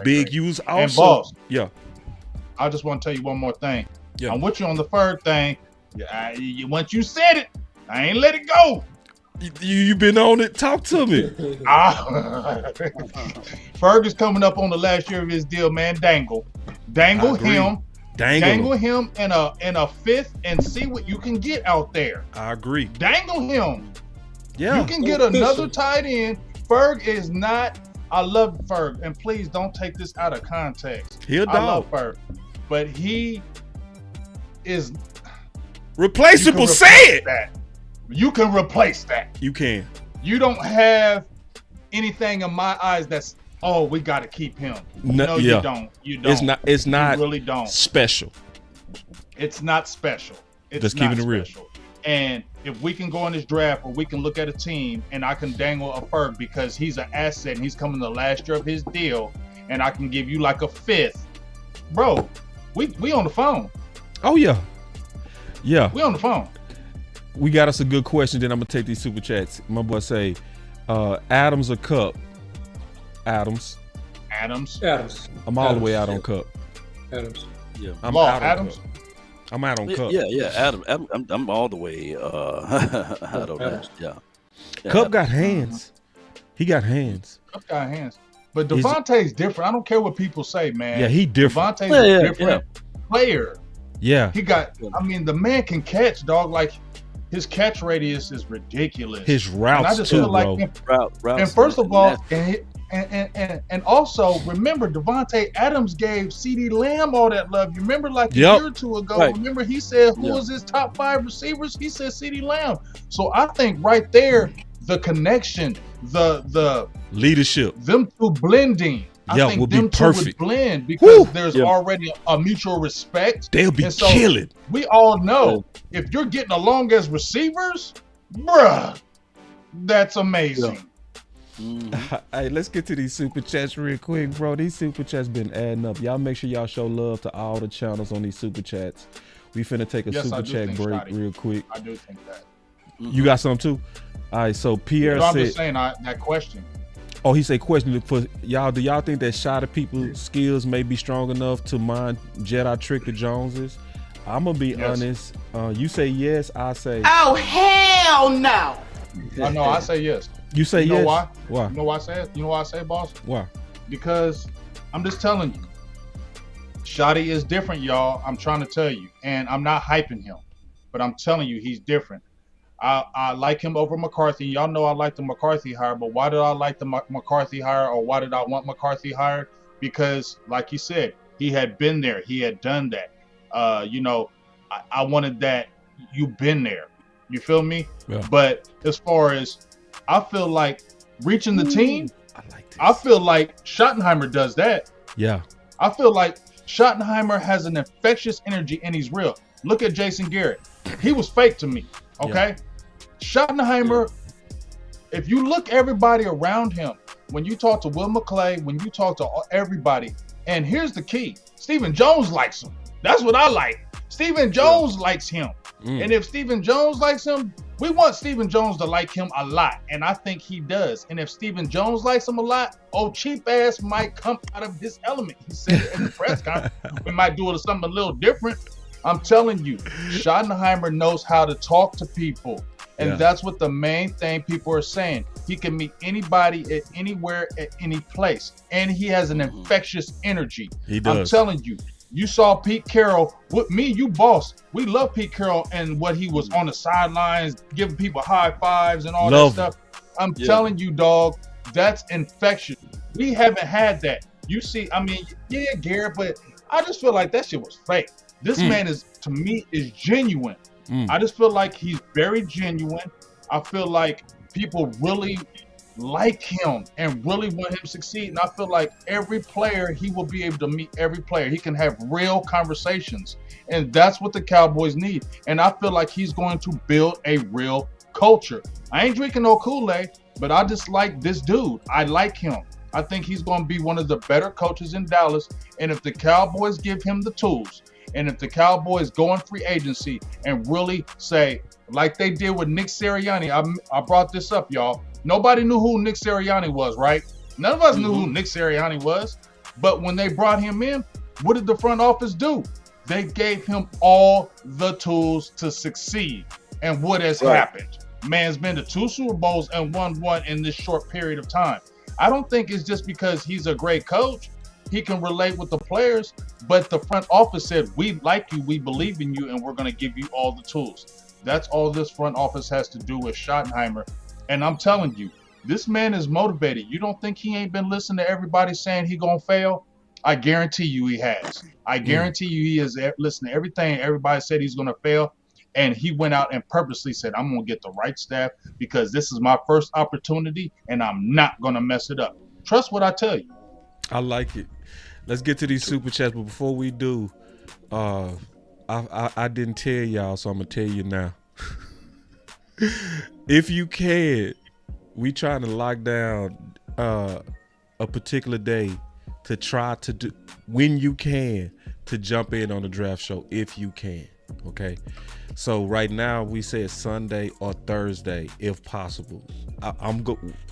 Big use also. And Boss. Yeah. I just want to tell you one more thing. Yeah. I'm with you on the third thing. Once you said it, I ain't let it go. You been on it. Talk to me. Ferg is coming up on the last year of his deal, man. Dangle him. Dangle him in a fifth and see what you can get out there. I agree. Dangle him. Yeah. You can get another tight end. Ferg is not. I love Ferg, and please don't take this out of context. He a dog. I love Ferg, but he is replaceable. Say it. You can replace that. You can. You don't have anything in my eyes that's we got to keep him. No, you don't. You don't. It's not. You really don't. Special. It's not special. It's just not keeping it real. And if we can go in this draft where we can look at a team and I can dangle a Ferg because he's an asset and he's coming the last year of his deal, and I can give you like a fifth, bro. We on the phone. Oh yeah. We on the phone. We got us a good question. Then I'm gonna take these super chats. My boy say, Adams or Cup? Adams. I'm all the way out on Cup. Adams. Yeah. I'm out on Adams. Cup. I'm out on Cup. Yeah. Adam. I'm all the way out on that. Yeah. Cup got hands. He got hands. Cup got hands. But Devontae's different. I don't care what people say, man. Yeah, he different. Devontae's a different player. Yeah. He got. I mean, the man can catch, dog. Like his catch radius is ridiculous. His routes too, bro. And first of all, and also remember, Devontae Adams gave CeeDee Lamb all that love. You remember, like a year or two ago. Right. Remember, he said, "Who was his top 5 receivers?" He said CeeDee Lamb. So I think right there, the connection, the leadership, them two blending. I think would them be perfect. Two would blend because there's already a mutual respect. They'll be killing. We all know if you're getting along as receivers, bruh, that's amazing. Hey, let's get to these super chats real quick, bro. These super chats been adding up. Y'all make sure y'all show love to all the channels on these super chats. We finna take a super chat break real quick. I do think that. You got some too? All right, so Pierre said. I'm just saying that question. Oh, he said question for y'all. Do y'all think that shot of people's skills may be strong enough to mind Jedi trick the Joneses? I'm gonna be honest. You say yes, I say. Oh hell no! No, I say yes. You say yes. You know why? Why? You know why I say it? You know why I say, boss? Why? Because I'm just telling you, Shotty is different, y'all. I'm trying to tell you, and I'm not hyping him, but I'm telling you, he's different. I like him over McCarthy. Y'all know I like the McCarthy hire, but why did I like the McCarthy hire, or why did I want McCarthy hired? Because, like you said, he had been there. He had done that. I wanted that. You've been there. You feel me? Yeah. But as far as I feel like reaching the team, I feel like Schottenheimer does that. Yeah. I feel like Schottenheimer has an infectious energy and he's real. Look at Jason Garrett. He was fake to me. Okay. Yeah. Schottenheimer, if you look everybody around him, when you talk to Will McClay, when you talk to everybody, and here's the key, Stephen Jones likes him. That's what I like. Stephen Jones likes him. And if Stephen Jones likes him, we want Stephen Jones to like him a lot. And I think he does. And if Stephen Jones likes him a lot, cheap ass might come out of his element. He said it in the press conference. We might do something a little different. I'm telling you, Schottenheimer knows how to talk to people. And that's what the main thing people are saying. He can meet anybody at anywhere, at any place. And he has an infectious energy. He does. I'm telling you. You saw Pete Carroll with me, you boss. We love Pete Carroll and what he was on the sidelines, giving people high fives and all that stuff. I'm telling you, dog, that's infectious. We haven't had that. You see, I mean, Garrett, but I just feel like that shit was fake. This man is, to me, is genuine. I just feel like he's very genuine. I feel like people really like him and really want him to succeed. And I feel like every player, he will be able to meet every player. He can have real conversations. And that's what the Cowboys need. And I feel like he's going to build a real culture. I ain't drinking no Kool-Aid, but I just like this dude. I like him. I think he's going to be one of the better coaches in Dallas. And if the Cowboys give him the tools, and if the Cowboys go on free agency and really say, like they did with Nick Sirianni, I brought this up, y'all. Nobody knew who Nick Sirianni was, right? None of us knew who Nick Sirianni was. But when they brought him in, what did the front office do? They gave him all the tools to succeed. And what has happened? Man's been to 2 Super Bowls and won 1 in this short period of time. I don't think it's just because he's a great coach. he can relate with the players, but the front office said, we like you, we believe in you, and we're going to give you all the tools. That's all this front office has to do with Schottenheimer. And I'm telling you, this man is motivated. You don't think he ain't been listening to everybody saying he going to fail? I guarantee you he has. I guarantee you he has listened to everything everybody said he's going to fail. And he went out and purposely said, I'm going to get the right staff because this is my first opportunity and I'm not going to mess it up. Trust what I tell you. I like it. Let's get to these super chats. But before we do, I didn't tell y'all, so I'm going to tell you now. If you can, we trying to lock down a particular day to try to do, when you can, to jump in on the draft show if you can. Okay, so right now we said Sunday or Thursday if possible.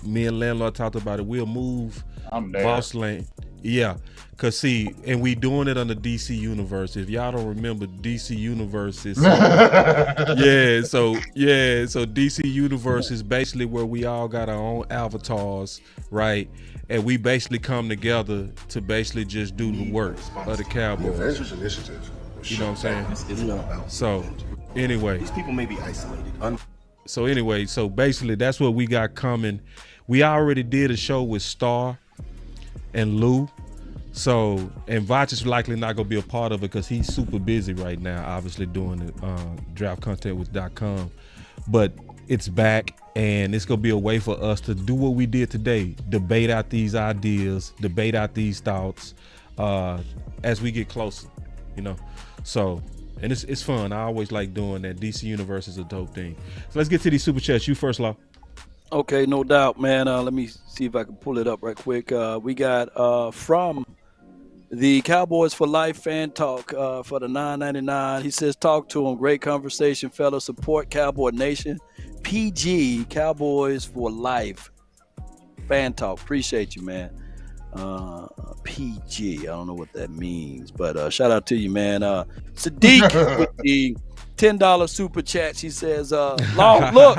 Me and landlord talked about it. We'll move Boss Lane. Yeah, cause see, and we doing it on the DC Universe. If y'all don't remember, DC Universe is so DC Universe is basically where we all got our own avatars, right? And we basically come together to basically just do the work of the Cowboys. You know what I'm saying? So anyway, these people may be isolated. So basically that's what we got coming. We already did a show with Star and Lou. So, and Vach is likely not gonna be a part of it because he's super busy right now, obviously doing the draft content with .com. But it's back, and it's gonna be a way for us to do what we did today: debate out these ideas, debate out these thoughts as we get closer. You know. So, and it's fun. I always like doing that. DC Universe is a dope thing. So let's get to these super chats. You first, Law. Okay, no doubt, man. Let me see if I can pull it up right quick. We got from the Cowboys for Life fan talk for the $9.99. He says, talk to him. Great conversation, fellow. Support Cowboy Nation. PG, Cowboys for Life fan talk. Appreciate you, man. PG, I don't know what that means, but shout out to you, man. Sadiq with the $10 super chat. She says, look,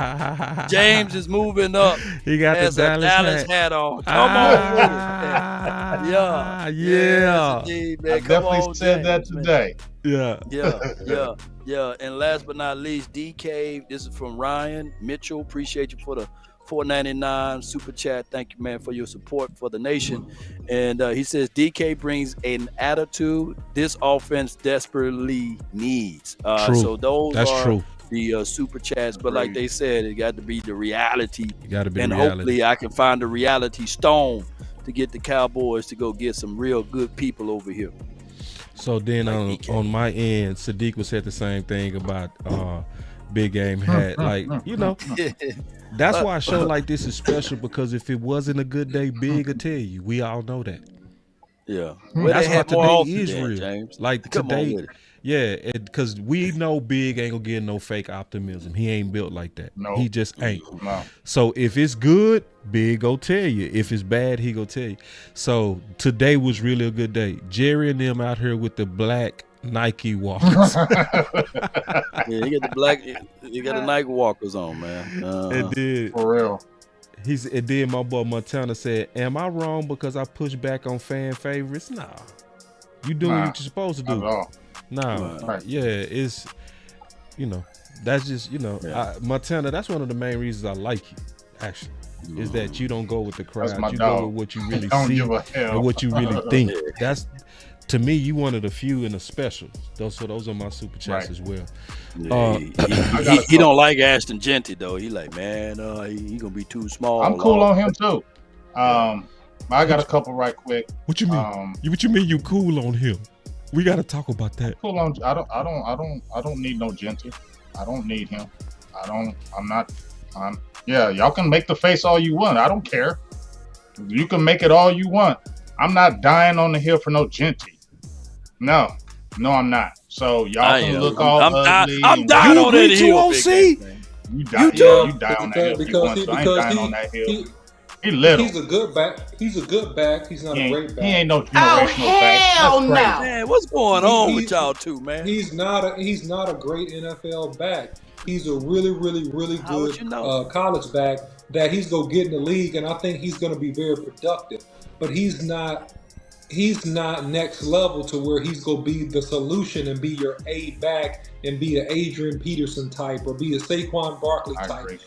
James is moving up. He got has the a Dallas hat on. Come on with it. Yeah. Yes, indeed, man. I definitely said that today. Yeah. And last but not least, DK. This is from Ryan Mitchell. Appreciate you for the $4.99 super chat. Thank you, man, for your support for the nation. And he says DK brings an attitude this offense desperately needs. True. So those That's are true. the super chats. But like they said, it got to be the reality. You got to be and reality. hopefully I can find the reality stone to get the Cowboys to go get some real good people over here. So then on my end, Sadiq was said the same thing about big game hat. Like, you know, that's why a show like this is special, because if it wasn't a good day, Big will tell you. We all know that. Yeah. That's why today is real. James. Like today, because we know Big ain't gonna get no fake optimism. He ain't built like that. No. He just ain't. No. So if it's good, Big go tell you. If it's bad, he go tell you. So today was really a good day. Jerry and them out here with the black Nike walkers. Yeah, you got the black, you got the Nike walkers on, man. It did. For real. It did. My boy Montana said, "Am I wrong because I push back on fan favorites?" Nah, you doing what you're supposed to do. Not at all. Nah, Right. yeah, it's, you know, that's just, you know, Montana. That's one of the main reasons I like you. Actually, is that you don't go with the crowd. That's my You dog. go with what you really Don't see give a hell. and what you really think. That's, to me, you one of the few and the special. Those are my super chats as well. Yeah, he don't like Ashton Genty though. He like, man, he gonna be too small. I'm cool on him too. I got a couple right quick. What you mean? What you mean you cool on him? We got to talk about that. Cool on. I don't need no Genty. I don't need him. Yeah, y'all can make the face all you want. I don't care. You can make it all you want. I'm not dying on the hill for no Genty. No, I'm not. So y'all can look all ugly. I'm dying on that hill. You won't see. You die on that hill. Because I ain't dying on that hill. He little. He's a good back. He's a good back. He's not a great back. He ain't no generational back. Hell no. Man, what's going on with y'all two, man? He's not a great NFL back. He's a really, really, really good college back that he's gonna get in the league, and I think he's gonna be very productive. But he's not he's not next level to where he's gonna be the solution and be your A back and be an Adrian Peterson type or be a Saquon Barkley type.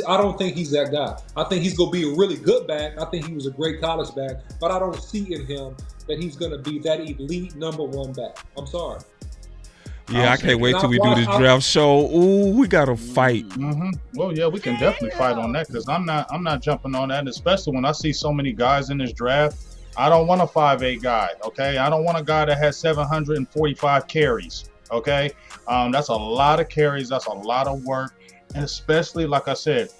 I don't think he's that guy. I think he's gonna be a really good back. I think he was a great college back, but I don't see in him that he's gonna be that elite number one back. I'm sorry. Yeah, I can't wait till we do this draft show. Ooh, we got to fight. Mm-hmm. Well, yeah, we can definitely fight on that because I'm not jumping on that, especially when I see so many guys in this draft. I don't want a 5'8" guy, okay? I don't want a guy that has 745 carries, okay? That's a lot of carries. That's a lot of work. And especially, like I said,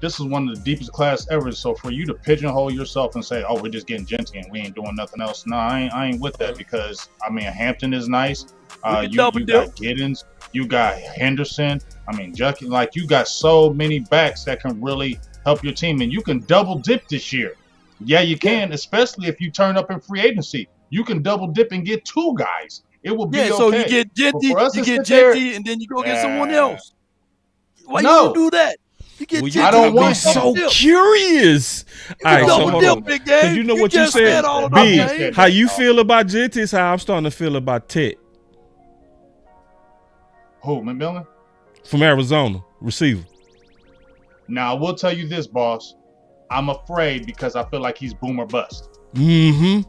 this is one of the deepest class ever. So for you to pigeonhole yourself and say, oh, we're just getting Genty and we ain't doing nothing else. No, I ain't with that because, I mean, Hampton is nice. You got Giddens. You got Henderson. I mean, Jucky, like you got so many backs that can really help your team. And you can double dip this year. Yeah, you can, especially if you turn up in free agency. You can double dip and get two guys. It will be okay. So you get Genty, and then you go get someone else. Why you don't do that? You get Genty. I don't want so curious. All right, so hold on. Because you know what you said. B, how you feel about Genty is how I'm starting to feel about Ted. Who, McMillan? From Arizona, receiver. Now, I will tell you this, boss. I'm afraid because I feel like he's boom or bust. Mm-hmm.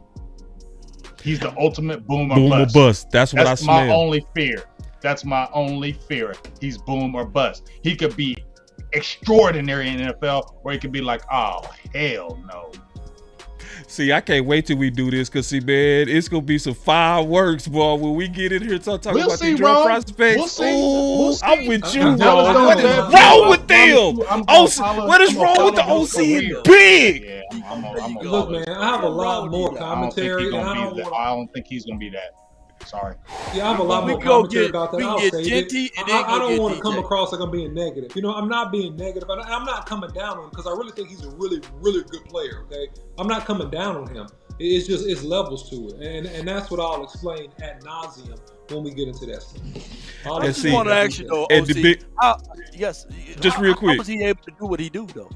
He's the ultimate boom or bust. That's what I smell. That's my only fear. That's my only fear. He's boom or bust. He could be extraordinary in the NFL, or he could be like, oh, hell no. See, I can't wait till we do this because, see, man, it's going to be some fireworks, boy. When we get in here talking about the draft prospects, I'm with you, bro. What is wrong with them? What is wrong with the OC and Big? Yeah, I'm Look, man, I have a lot more commentary. I don't think he's going to be that. Sorry. Yeah, I have a lot more commentary about that. I'll say it. I don't want to come across like I'm being negative. You know, I'm not being negative. I'm not coming down on him because I really think he's a really, really good player, okay? I'm not coming down on him. It's just, it's levels to it. And that's what I'll explain ad nauseum when we get into that stuff. I just want to ask you, though, OC, just real quick. How was he able to do what he do, though?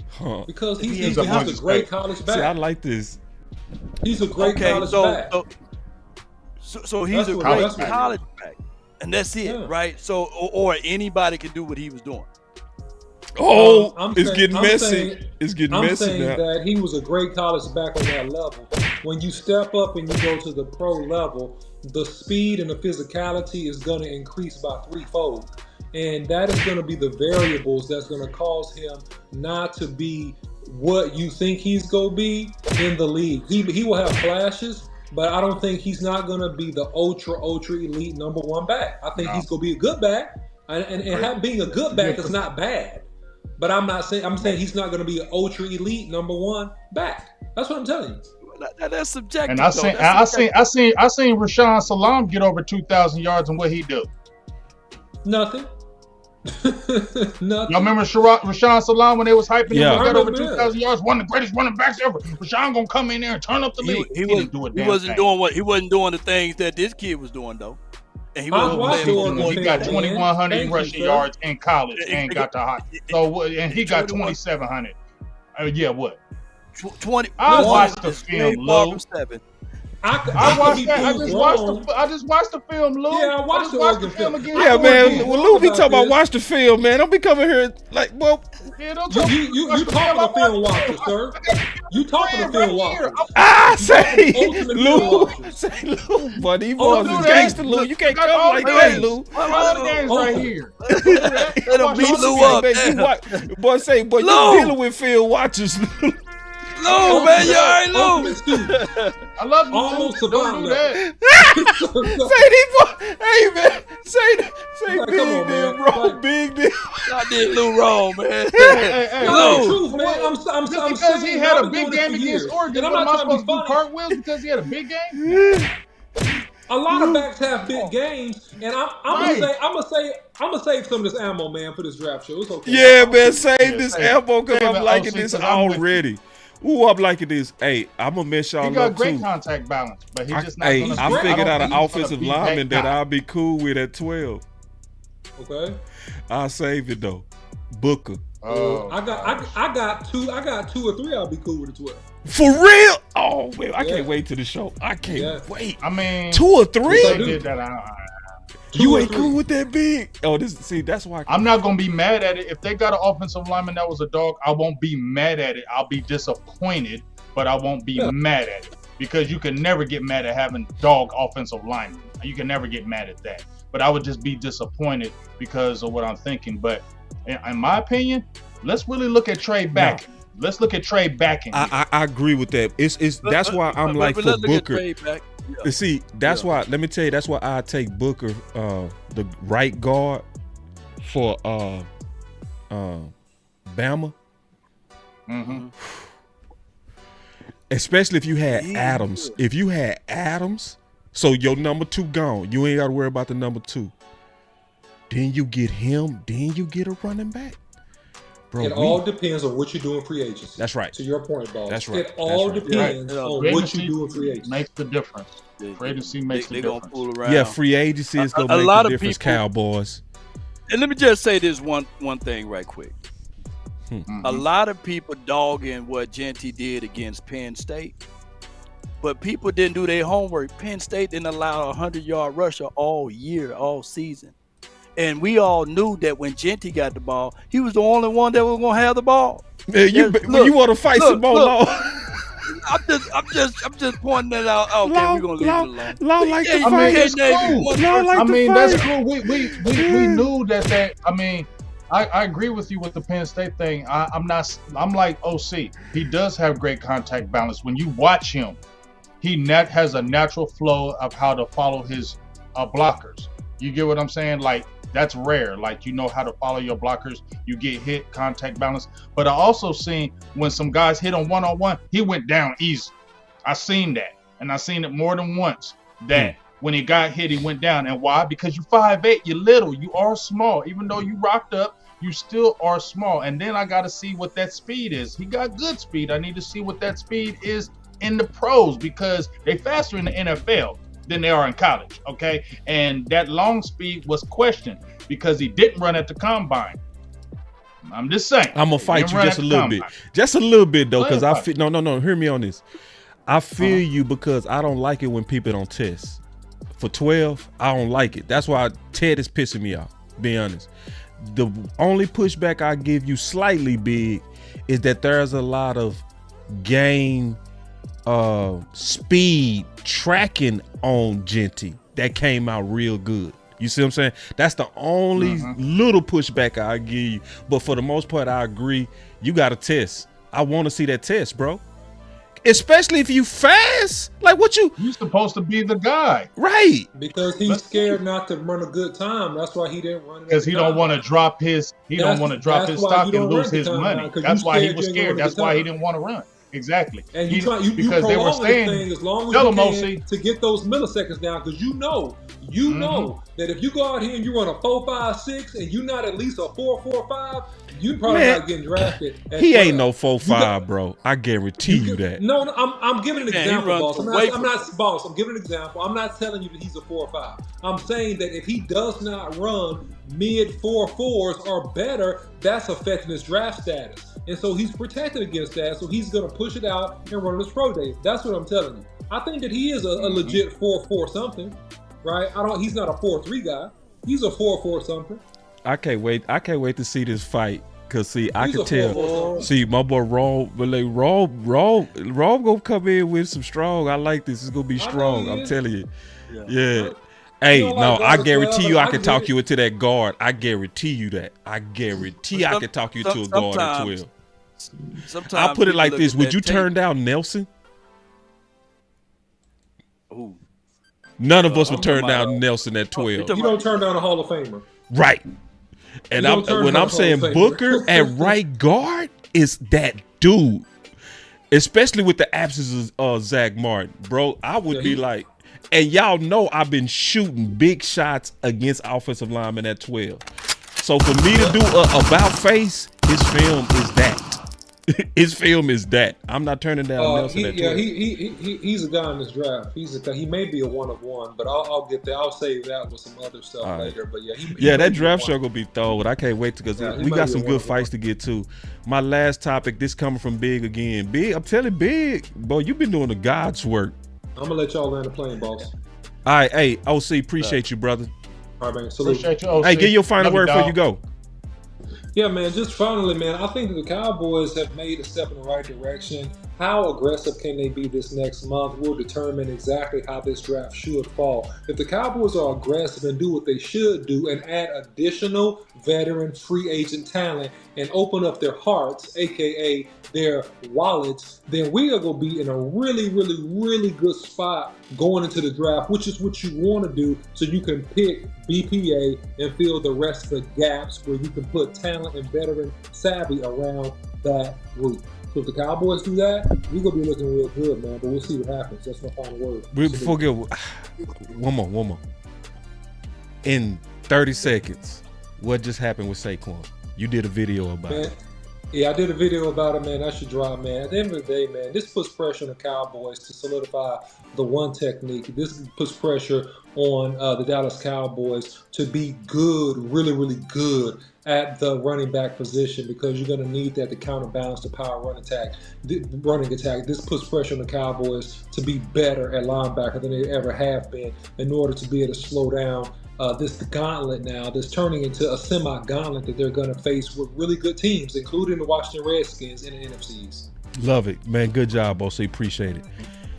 Huh. Because he's a great college back. See, I like this. He's a great college back. So he's a great college back, and that's it, right? So, or anybody can do what he was doing. It's getting messy. It's getting messy I'm saying now. that he was a great college back on that level. When you step up and you go to the pro level, the speed and the physicality is going to increase by threefold. And that is going to be the variables that's going to cause him not to be what you think he's going to be in the league. He will have flashes, but I don't think he's not going to be the ultra elite number one back. I think he's going to be a good back, and being a good back is not bad. But I'm saying he's not going to be an ultra elite number one back. That's what I'm telling you. That's subjective. And I seen Rashawn Salam get over 2,000 yards, and what he do? Nothing. Nothing. Y'all remember Rashawn Salam when they was hyping him? He got over 2,000 yards, one of the greatest running backs ever. Rashawn gonna come in there and turn up the league. He wasn't doing the things that this kid was doing though. And he got 2,100 rushing yards in college and got the high. So and he got 2,700. What? 20. I watched the film, Lou. I just watched the film, Lou. Yeah, I watched the film again. Yeah, man. When Lou be talking about watch the film, man, don't be coming here like, well. Yeah, you talking to film watchers, sir. You talking to film watchers. Say Lou, but he was a gangster, Lou. You can't come like that, Lou. All the games right here. It'll beat Lou up. Boy, you dealing with film watchers. Lou, man, you alright, Lou. I love you. Almost don't do that. Hey, man. Say like, big come on, deal, man. bro. Like, big deal. I did Lou wrong, man. Hey, Lou, truth, man. I'm because he had a big game against Oregon. I'm not supposed to do cartwheels because he had a big game? A lot of backs have big games, and I'm gonna save some of this ammo, man, for this draft show. It's okay. Yeah, man, save this ammo because I'm liking this already. Ooh, I'm liking this. Hey, I'm gonna mess y'all up too. He got great contact balance, but he's just not gonna be. I figured out an offensive lineman that I'll be cool with at 12. Okay. I'll save it though. Booker. Oh, I got two or three. I'll be cool with a 12. For real? Oh man, I can't wait to the show. I can't wait. I mean, 2 or 3? they did that. You ain't cool with that big? Oh, that's why I'm not gonna be mad at it. If they got an offensive lineman that was a dog, I won't be mad at it. I'll be disappointed, but I won't be mad at it because you can never get mad at having dog offensive linemen. You can never get mad at that. But I would just be disappointed because of what I'm thinking. But in my opinion, let's really look at trade backing. Let's look at trade backing. I agree with that. It's that's why I'm like for Booker. See, that's why. Let me tell you, that's why I take Booker, the right guard for Bama. Mm-hmm. Especially if you had Adams. If you had Adams, so your number 2 gone, you ain't got to worry about the number 2. Then you get him. Then you get a running back. Bro, it all depends on what you do in free agency. That's right. To your point, boss. That's right. It all depends on what you do in free agency. Makes the difference. Free agency makes the difference. Fool around. Yeah, free agency is gonna make the difference, Cowboys. And let me just say this one thing right quick. A lot of people dogging what Genty did against Penn State, but people didn't do their homework. Penn State didn't allow a 100-yard rusher all year, all season. And we all knew that when Genty got the ball, he was the only one that was gonna have the ball. Man, you want to fight some more law? I'm just pointing that out. Okay, we're gonna leave it alone. Law like the fight. That's cool. We knew that. I mean, I agree with you with the Penn State thing. I'm like OC. He does have great contact balance. When you watch him, he has a natural flow of how to follow his blockers. You get what I'm saying? Like, that's rare. Like, you know how to follow your blockers. You get hit, contact balance. But I also seen when some guys hit on one-on-one, he went down easy. I seen that. And I seen it more than once. That when he got hit, he went down. And why? Because you're 5'8", you're little. You are small. Even though you rocked up, you still are small. And then I got to see what that speed is. He got good speed. I need to see what that speed is in the pros because they faster in the NFL than they are in college, okay? And that long speed was questioned because he didn't run at the combine. I'm just saying. I'm gonna fight you just a little bit. Just a little bit though, because I feel no, hear me on this. I feel you because I don't like it when people don't test. For 12, I don't like it. That's why Ted is pissing me off, be honest. The only pushback I give you slightly big is that there's a lot of game speed tracking on Genty that came out real good. You see what I'm saying? That's the only little pushback I give you. But for the most part, I agree. You got to test. I want to see that test, bro. Especially if you fast. Like what you supposed to be the guy. Right. Because he's scared not to run a good time. That's why he didn't run it. Because he don't want to drop his stock and lose his money. That's why he was scared. That's why he didn't want to run. Exactly. And because they were saying as long as you can to get those milliseconds down, because you know that if you go out here and you run a 4.56 and you're not at least a 4.45, you probably not getting drafted. He ain't no 4.5, bro. I guarantee you that. No, I'm giving an example, boss. I'm not boss. I'm giving an example. I'm not telling you that he's a 4.5. I'm saying that if he does not run mid 4.4s or better, that's affecting his draft status. And so he's protected against that. So he's going to push it out and run his pro day. That's what I'm telling you. I think that he is a legit 4.4 something, right? He's not a 4.3 guy. He's a 4.4 something. I can't wait. I can't wait to see this fight. Cause see, I can tell. See, my boy Rob gonna come in with some strong. I like this. It's gonna be strong. I'm telling you. Yeah. Hey, no, I guarantee you I can talk you into that guard. I guarantee you that. I guarantee I can talk you to a guard at 12. I'll put it like this. Would you turn down Nelson? Ooh. None of us would turn down Nelson at 12. You don't turn down a Hall of Famer. Right. And when I'm saying Booker at right guard is that dude. Especially with the absence of Zach Martin. Bro, I would be like, and y'all know I've been shooting big shots against offensive linemen at 12. So for me to do a about face, his film is that. His film is that. I'm not turning down Nelson at 12. He's a guy in this draft. He may be a one of one, but I'll get there. I'll save that with some other stuff later. But yeah, that draft show gonna be thrown. I can't wait because we got some good fights to get to. My last topic, this coming from Big again. Big, I'm telling Big, boy, you've been doing the God's work. I'm gonna let y'all land the plane, boss. All right, hey, OC, appreciate you, brother. All right, man. Salute. Appreciate you, OC. Hey, get your final word before you go. Yeah, man, just finally, man, I think the Cowboys have made a step in the right direction. How aggressive can they be this next month will determine exactly how this draft should fall. If the Cowboys are aggressive and do what they should do and add additional veteran free agent talent and open up their hearts, aka their wallets, then we are going to be in a really, really, really good spot going into the draft, which is what you want to do so you can pick BPA and fill the rest of the gaps where you can put talent and veteran savvy around that group. So if the Cowboys do that, we're going to be looking real good, man. But we'll see what happens. That's my final word. Before we go, one more. In 30 seconds, what just happened with Saquon? You did a video about it. Yeah, I did a video about it, man. I should drop, man. At the end of the day, man, this puts pressure on the Cowboys to solidify the one technique. This puts pressure on the Dallas Cowboys to be good, really, really good at the running back position because you're going to need that to counterbalance the power running attack. This puts pressure on the Cowboys to be better at linebacker than they ever have been in order to be able to slow down this gauntlet now that's turning into a semi-gauntlet that they're going to face with really good teams, including the Washington Redskins in the NFCs. Love it, man. Good job, OC. Appreciate it.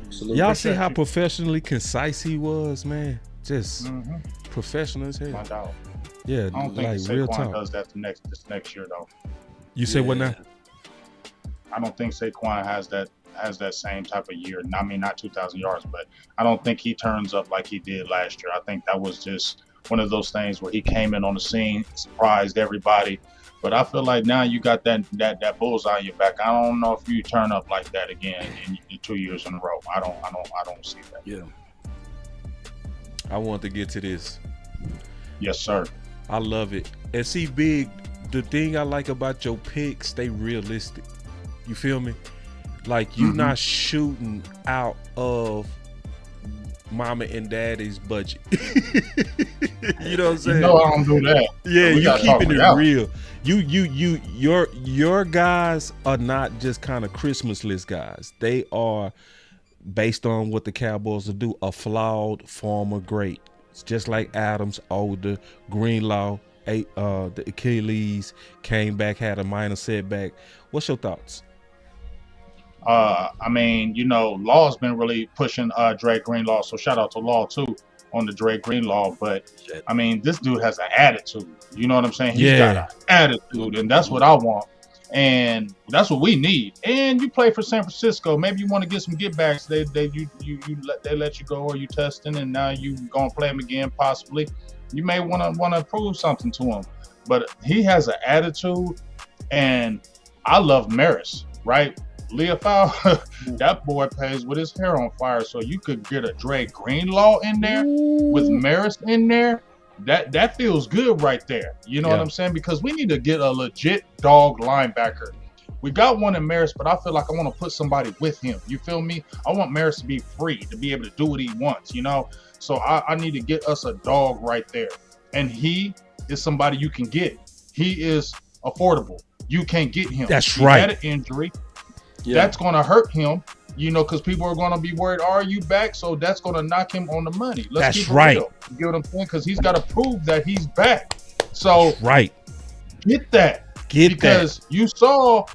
Absolutely. Y'all see how professionally concise he was, man? Just professional as hell. My dog. Yeah, I don't think like Saquon real talk. does that this next year, though. You say what now? I don't think Saquon has that same type of year. I mean, not 2,000 yards, but I don't think he turns up like he did last year. I think that was just one of those things where he came in on the scene, surprised everybody. But I feel like now you got that bullseye on your back. I don't know if you turn up like that again in 2 years in a row. I don't see that. Yeah. I want to get to this. Yes, sir. I love it. And see, Big, the thing I like about your picks, they realistic. You feel me? Like you not shooting out of mama and daddy's budget. You know what I'm saying? No, I don't do that. Yeah, you keeping it real. Your guys are not just kind of Christmas list guys. They are, based on what the Cowboys will do, a flawed former great. It's just like Adams, older, Greenlaw, the Achilles came back, had a minor setback. What's your thoughts? I mean, Law's been really pushing Dre Greenlaw, so shout out to Law too on the Dre Greenlaw. But I mean, this dude has an attitude. You know what I'm saying? He's got an attitude, and that's what I want, and that's what we need. And you play for San Francisco. Maybe you want to get some get backs. They let you go, or you testing, and now you gonna play him again possibly. You may want to prove something to him, but he has an attitude, and I love Maris, right? Leofow, that boy plays with his hair on fire. So you could get a Dre Greenlaw in there with Maris in there. That feels good right there. You know what I'm saying? Because we need to get a legit dog linebacker. We got one in Maris, but I feel like I want to put somebody with him. You feel me? I want Maris to be free, to be able to do what he wants, So I need to get us a dog right there. And he is somebody you can get. He is affordable. You can't get him. That's right. He had an injury. Yeah. That's going to hurt him, because people are going to be worried, are you back? So that's going to knock him on the money. Let's keep it real. You get what I'm saying? Because he's got to prove that he's back. So get that. Because you saw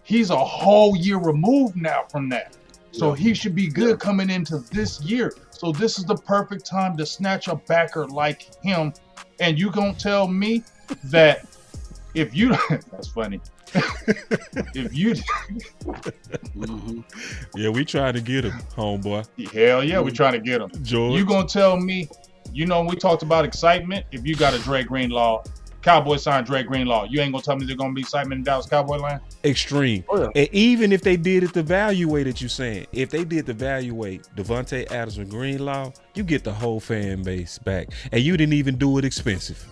he's a whole year removed now from that. So he should be good coming into this year. So this is the perfect time to snatch a backer like him. And you going to tell me that if you – that's funny. If you yeah, we trying to get him, homeboy. Hell yeah, we trying to get him. George, you gonna tell me, we talked about excitement. If you got a Dre Greenlaw, Cowboys signed Dre Greenlaw, you ain't gonna tell me there's gonna be excitement in Dallas Cowboy land? Extreme. And even if they did it to evaluate it, you saying if they did to evaluate Devontae Adams and Greenlaw, you get the whole fan base back, and you didn't even do it expensive.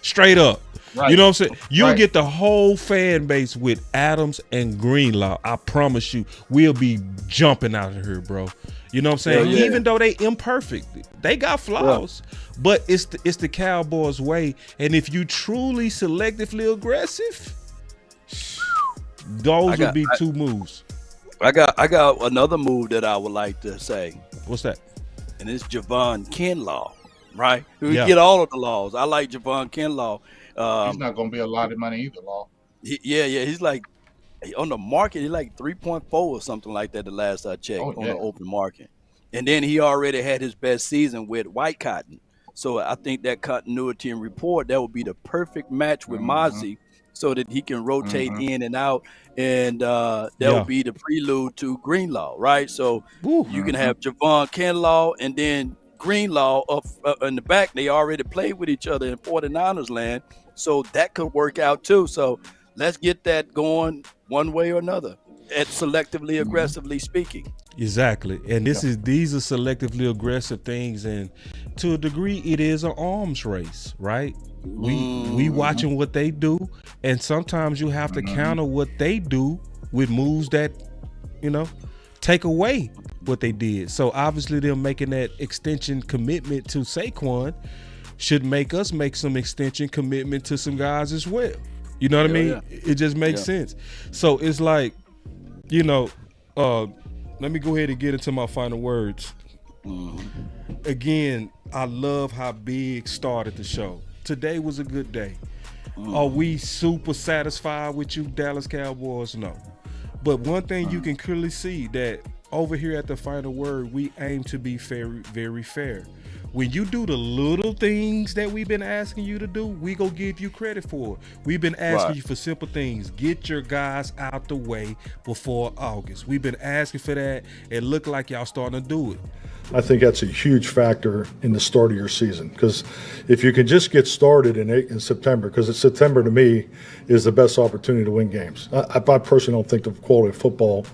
Straight up. Right. You know what I'm saying? You'll Right. get the whole fan base with Adams and Greenlaw. I promise you, we'll be jumping out of here, bro. You know what I'm saying? Yeah. Even though they imperfect, they got flaws, but it's the Cowboys way. And if you truly selectively aggressive, those would be two moves. I got another move that I would like to say, What's that? and it's Javon Kinlaw, right? We Yeah. get all of the laws. I like Javon Kinlaw. He's not going to be a lot of money either, Law. He's like on the market. He's like 3.4 or something like that. The last I checked on the open market, and then he already had his best season with White Cotton. So I think that continuity and rapport, that would be the perfect match with Mozzie, so that he can rotate in and out, and that would be the prelude to Greenlaw, right? So you can have Javon Kinlaw and then Greenlaw up in the back. They already played with each other in 49ers land, so that could work out too. So let's get that going one way or another, at selectively aggressively speaking. Exactly. And these are selectively aggressive things, and to a degree it is an arms race, right? We watching what they do, and sometimes you have to counter what they do with moves that, you know, take away what they did. So obviously them making that extension commitment to Saquon should make us make some extension commitment to some guys as well. You know what I mean? Yeah. It just makes sense. So it's like, you know, let me go ahead and get into my final words. Again, I love how Big started the show. Today was a good day. Are we super satisfied with you, Dallas Cowboys? No. But one thing you can clearly see, that over here at the Final Word, we aim to be very, very fair. When you do the little things that we've been asking you to do, we go give you credit for it. We've been asking you for simple things. Get your guys out the way before August. We've been asking for that. It looked like y'all starting to do it. I think that's a huge factor in the start of your season, because if you can just get started in September, because September to me is the best opportunity to win games. I personally don't think the quality of football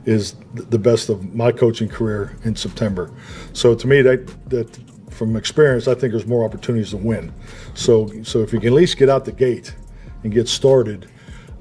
is the best of my coaching career in September. So to me, that from experience, I think there's more opportunities to win. So if you can at least get out the gate and get started,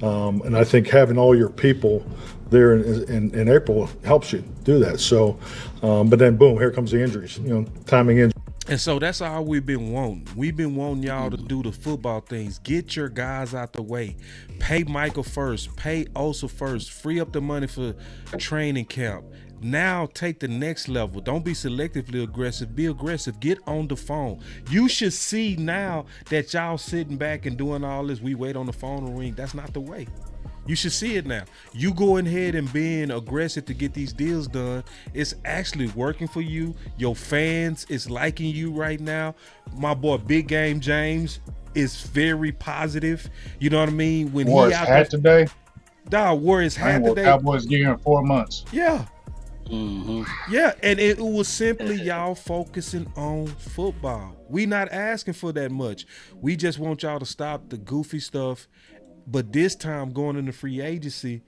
and I think having all your people there in April helps you do that. So, but then boom, here comes the injuries. You know, timing injuries. And so that's all we've been wanting. We've been wanting y'all to do the football things. Get your guys out the way. Pay Michael first. Pay Osa first. Free up the money for training camp. Now take the next level. Don't be selectively aggressive. Be aggressive. Get on the phone. You should see now that y'all sitting back and doing all this. We wait on the phone to ring. That's not the way. You should see it now. You going ahead and being aggressive to get these deals done. It's actually working for you. Your fans is liking you right now. My boy Big Game James is very positive. You know what I mean? When wore he his out hat there, today. dog wore his hat today. Cowboys gear in 4 months. Yeah. Yeah, and it was simply y'all focusing on football. We not asking for that much. We just want y'all to stop the goofy stuff. But this time going into free agency,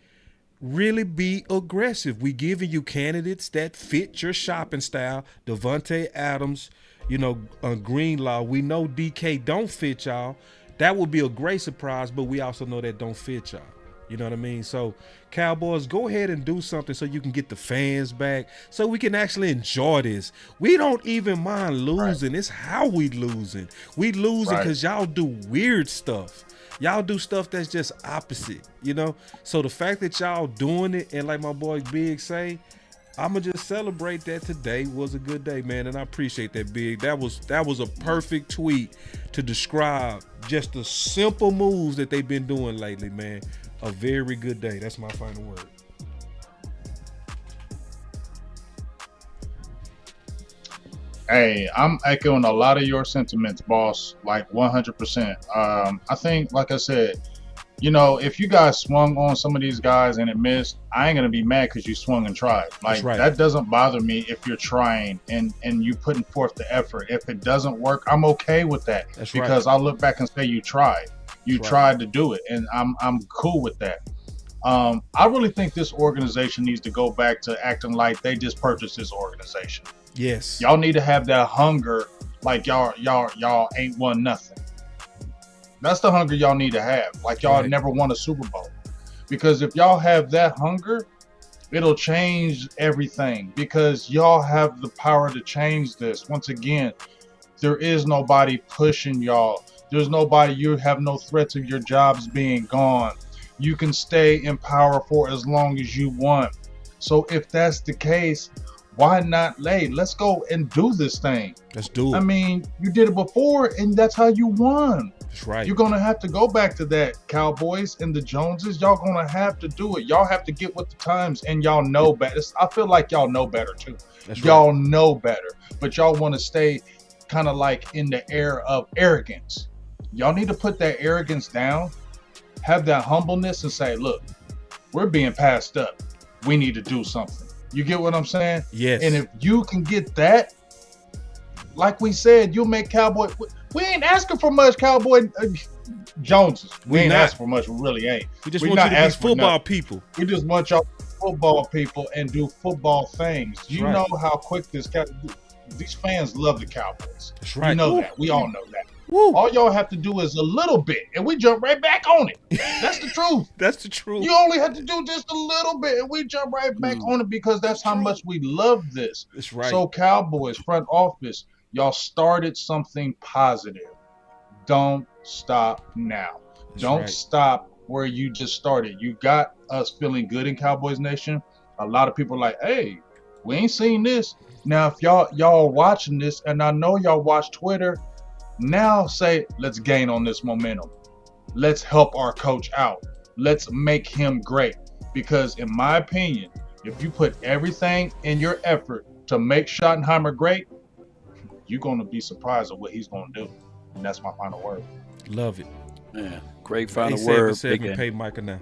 really be aggressive. We giving you candidates that fit your shopping style. Devontae Adams, Greenlaw. We know DK don't fit y'all. That would be a great surprise, but we also know that don't fit y'all. You know what I mean? So Cowboys, go ahead and do something so you can get the fans back, so we can actually enjoy this. We don't even mind losing. It's how we losing. We losing because y'all do weird stuff. Y'all do stuff that's just opposite, So the fact that y'all doing it, and like my boy Big say, I'ma just celebrate that today was a good day, man, and I appreciate that, Big. That was a perfect tweet to describe just the simple moves that they've been doing lately, man. A very good day. That's my final word. Hey, I'm echoing a lot of your sentiments, boss, like 100%. I think, like I said, if you guys swung on some of these guys and it missed, I ain't going to be mad because you swung and tried. Like, that doesn't bother me if you're trying and you putting forth the effort. If it doesn't work, I'm okay with that. That's because I'll look back and say you tried. You tried to do it, and I'm cool with that. I really think this organization needs to go back to acting like they just purchased this organization. Yes. Y'all need to have that hunger, like y'all ain't won nothing. That's the hunger y'all need to have. Like y'all never won a Super Bowl. Because if y'all have that hunger, it'll change everything. Because y'all have the power to change this. Once again, there is nobody pushing y'all. There's nobody, you have no threats of your jobs being gone. You can stay in power for as long as you want. So if that's the case, why not let's go and do this thing. Let's do it. I mean, you did it before and that's how you won. That's right. You're going to have to go back to that. Cowboys and the Joneses, y'all going to have to do it. Y'all have to get with the times, and y'all know better. I feel like y'all know better too. That's y'all know better, but y'all want to stay kind of like in the air of arrogance. Y'all need to put that arrogance down, have that humbleness, and say, look, we're being passed up. We need to do something. You get what I'm saying? Yes. And if you can get that, like we said, you'll make Cowboy. We ain't asking for much, Cowboy Joneses. We ain't asking for much. We really ain't. We just want you to be football people. We just want y'all football people and do football things. You know how quick these fans love the Cowboys. That's right. You know that. We all know that. Woo. All y'all have to do is a little bit, and we jump right back on it. That's the truth. That's the truth. You only have to do just a little bit, and we jump right back on it because that's how much we love this. That's right. So Cowboys, front office, y'all started something positive. Don't stop now. Don't stop where you just started. You got us feeling good in Cowboys Nation. A lot of people are like, hey, we ain't seen this. Now, if y'all watching this, and I know y'all watch Twitter, now say, let's gain on this momentum. Let's help our coach out. Let's make him great. Because in my opinion, if you put everything in your effort to make Schottenheimer great, you're going to be surprised at what he's going to do. And that's my final word. Love it. Yeah, great final word. Pay Micah now.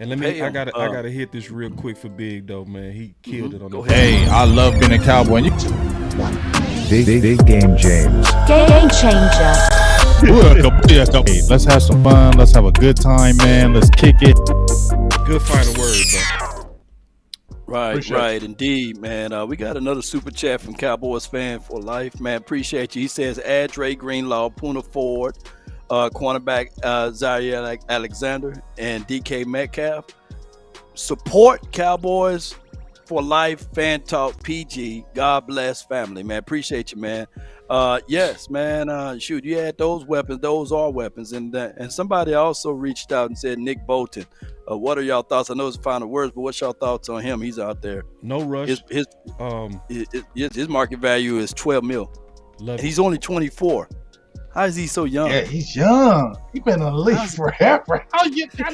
And let me, I gotta hit this real quick for Big though, man. He killed it on the. Hey, I love being a Cowboy. Big game, James. Game changer. Let's have some fun. Let's have a good time, man. Let's kick it. Good final word, bro. Right, indeed, man. We got another super chat from Cowboys fan for life, man. Appreciate you. He says, add Dre Greenlaw, Puna Ford, cornerback Zaire Alexander, and DK Metcalf. Support Cowboys for life, fan talk, PG. God bless family, man. Appreciate you, man. Yes, man. Shoot, you had those weapons. Those are weapons. And somebody also reached out and said, Nick Bolton. What are y'all thoughts? I know it's final words, but what's y'all thoughts on him? He's out there. No rush. His market value is $12 million. He's only 24. How is he so young? Yeah, he's young. He's been in the league forever.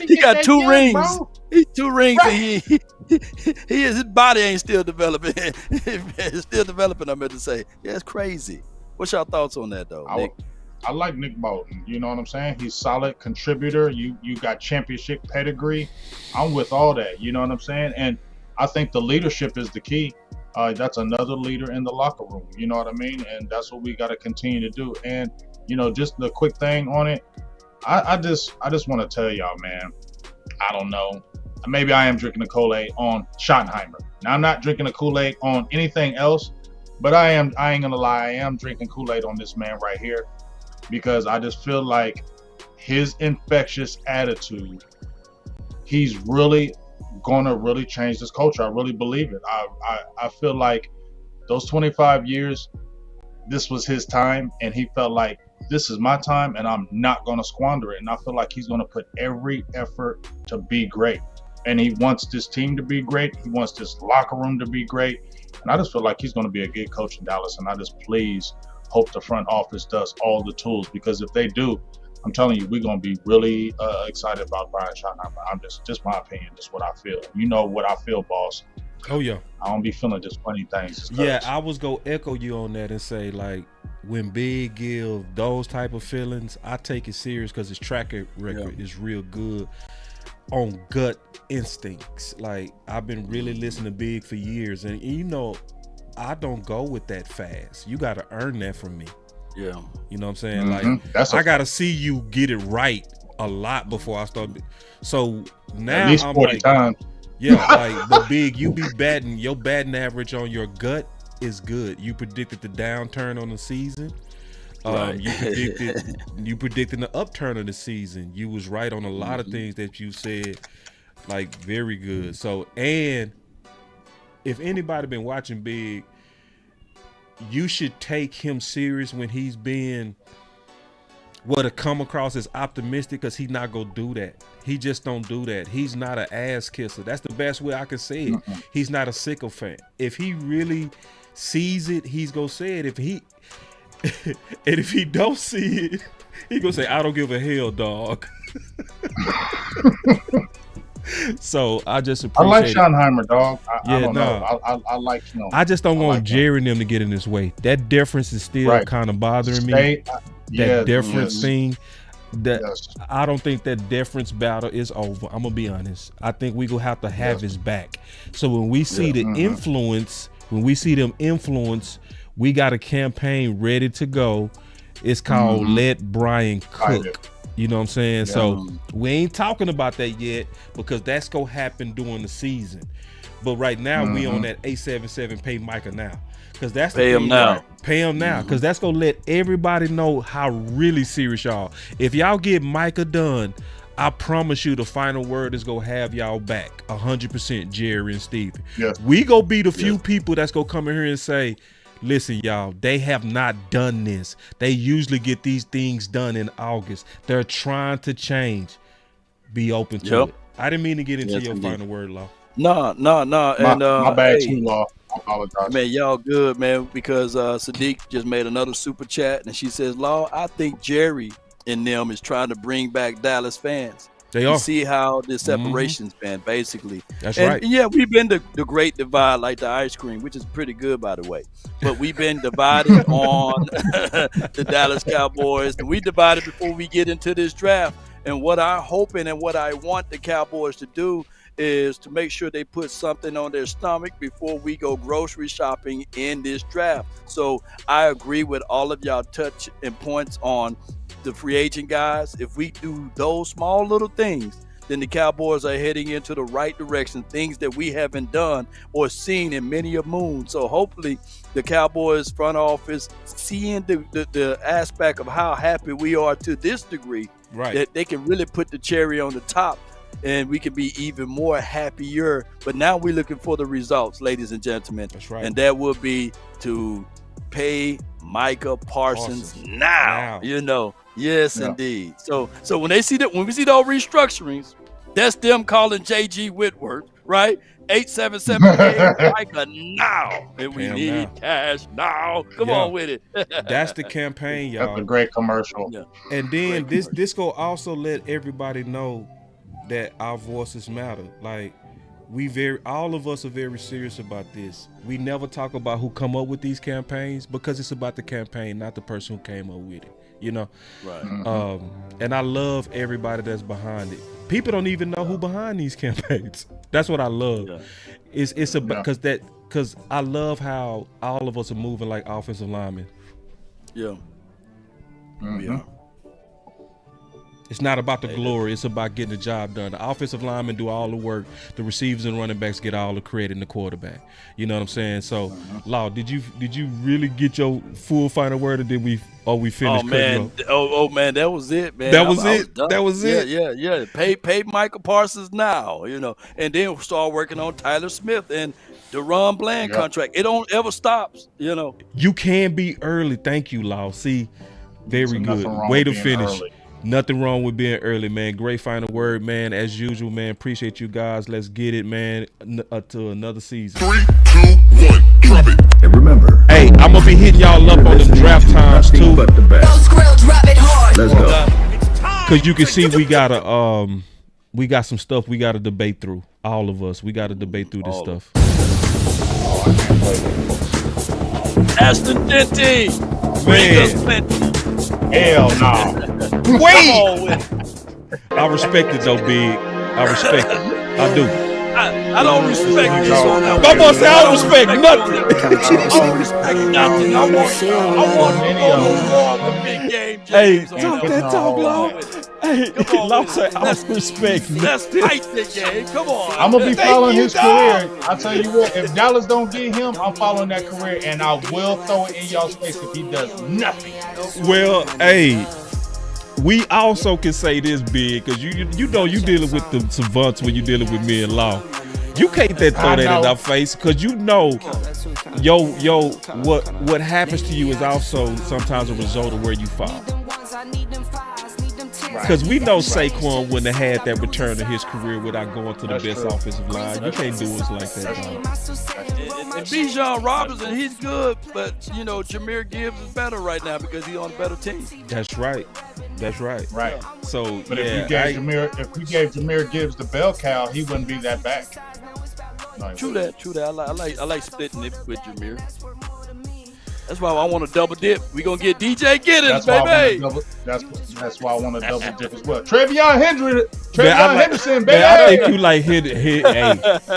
He got two rings. Bro? He's 2 rings. Right. And his body ain't still developing. It's still developing, I meant to say. Yeah, it's crazy. What's your thoughts on that, though, Nick? I like Nick Bolton. You know what I'm saying? He's solid contributor. You got championship pedigree. I'm with all that. You know what I'm saying? And I think the leadership is the key. That's another leader in the locker room. You know what I mean? And that's what we got to continue to do. And you know, just the quick thing on it. I just want to tell y'all, man. I don't know. Maybe I am drinking the Kool-Aid on Schottenheimer. Now I'm not drinking the Kool-Aid on anything else, but I ain't gonna lie. I am drinking Kool-Aid on this man right here because I just feel like his infectious attitude. He's really gonna change this culture. I really believe it. I feel like those 25 years, this was his time, and he felt like this is my time, and I'm not gonna squander it. And I feel like he's gonna put every effort to be great. And he wants this team to be great. He wants this locker room to be great. And I just feel like he's going to be a good coach in Dallas. And I just please hope the front office does all the tools, because if they do, I'm telling you, we're going to be really excited about Brian Schottenheimer. I'm just my opinion. Just what I feel. You know what I feel, boss. Oh, yeah. I don't be feeling just funny things. Yeah, I was going to echo you on that and say, like, when Big give those type of feelings, I take it serious because his track record is real good on gut instincts. Like, I've been really listening to Big for years, and you know, I don't go with that fast. You got to earn that from me. Yeah. You know what I'm saying? Like, I got to see you get it right a lot before I start. So now at least 40 times. Yeah, like the Big, you be batting, your batting average on your gut is good. You predicted the downturn on the season. You predicted the upturn of the season. You was right on a lot of things that you said, like very good. So, and if anybody been watching Big, you should take him serious when he's being to come across as optimistic, because he's not gonna do that. He just don't do that. He's not an ass kisser. That's the best way I can say it. He's not a sycophant. If he really sees it, he's gonna say it. If he and if he don't see it, he gonna say, "I don't give a hell, dog." So I just appreciate. I like Schottenheimer, dog. I don't know. I like him. I just don't want Jerry and them to get in his way. That difference is still kind of bothering me. That difference thing. I don't think that difference battle is over. I'm gonna be honest. I think we gonna have to have his back. So when we see the influence, we got a campaign ready to go. It's called Let Brian Cook. You know what I'm saying? Yeah. So we ain't talking about that yet, because that's gonna happen during the season. But right now we on that 877 pay Micah now, because that's pay him now. Right. Pay him now, because that's gonna let everybody know how really serious y'all. If y'all get Micah done, I promise you the final word is gonna have y'all back 100%. Jerry and Stevie. Yes. We gonna be the few people that's gonna come in here and say, listen, y'all, they have not done this. They usually get these things done in August. They're trying to change. Be open to it. I didn't mean to get into your final word, Law. No. And my bad too, Law. I apologize. Man, y'all good, man, because Sadiq just made another super chat, and she says, Law, I think Jerry and them is trying to bring back Dallas fans. They are. See how the separation's been, basically. That's right. Yeah, we've been the great divide, like the ice cream, which is pretty good, by the way. But we've been divided on the Dallas Cowboys. And we divided before we get into this draft. And what I'm hoping and what I want the Cowboys to do is to make sure they put something on their stomach before we go grocery shopping in this draft. So I agree with all of y'all touch and points on the free agent guys. If we do those small little things, then the Cowboys are heading into the right direction, things that we haven't done or seen in many a moon. So hopefully the Cowboys front office, seeing the aspect of how happy we are to this degree, that they can really put the cherry on the top, and we can be even more happier. But now we're looking for the results, ladies and gentlemen. That's right. And that will be to pay Micah Parsons now. You know. Yes, indeed. So when we see those restructurings, that's them calling JG Whitworth, right? 877 Micah now, and we need cash now. Come on with it. That's the campaign, y'all. That's a great commercial. Yeah. And then this will also let everybody know that our voices matter. Like all of us are very serious about this. We never talk about who come up with these campaigns, because it's about the campaign, not the person who came up with it. You know, right? And I love everybody that's behind it. People don't even know who behind these campaigns. That's what I love. Yeah. It's about because I love how all of us are moving like offensive linemen. Yeah. Yeah. It's not about the glory. It's about getting the job done. The offensive linemen do all the work. The receivers and running backs get all the credit, and the quarterback. You know what I'm saying? So, Law, did you really get your full final word, or did we finished? Oh man, man, that was it, man. That was it. Yeah. Pay Michael Parsons now, you know, and then start working on Tyler Smith and the Ron Bland contract. It don't ever stops, you know. You can be early. Thank you, Law. See, very good. Way to finish. Early. Nothing wrong with being early, man. Great final word, man. As usual, man. Appreciate you guys. Let's get it, man. To another season. 3, 2, 1, drop it. And remember, hey, I'm gonna be hitting y'all up on the draft times too. But the best. Let's go. Cause you can see we got some stuff we gotta debate through. All of us, we gotta debate through this stuff. Aston Denty, man. Hell no. Wait! I respect it though, Big. I respect it. I do. I don't respect this one. My boy said I don't respect nothing. I don't respect nothing. I want the big game. Hey, talk that talk, Law. Hey, Come on, Law said, let's- "All respect, man." Let's tight the game. Come on. I'm gonna be Thank following you, his dog. career. I tell you what, if Dallas don't get him, I'm following that career, and I will throw it in y'all's face if he does nothing. Well, hey, we also can say this big because you know you dealing with the savants when you dealing with me and Law. You can't throw I that in know. our face because you know, what happens to you is also sometimes a result of where you fall. Because we know Saquon wouldn't have had that return in his career without going to the That's best true. offensive line. You can't do us like that, dog. And Bijan Robinson, he's good, but you know Jahmyr Gibbs is better right now because he's on a better team. That's right. That's right. Right. So, But yeah, if we gave Jahmyr Gibbs the bell cow, he wouldn't be that bad. No, True that. I like splitting it with Jahmyr. That's why I want to double dip. We gonna get DJ Giddens, That's why baby. that's why I want to double dip as well. Trevion Man, Henderson, baby. man, I think you like hit. Hey,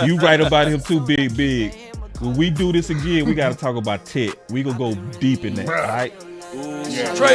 you right about him too, big. When we do this again, we got to talk about Tet. We gonna go deep in that, all right? Yeah. Trey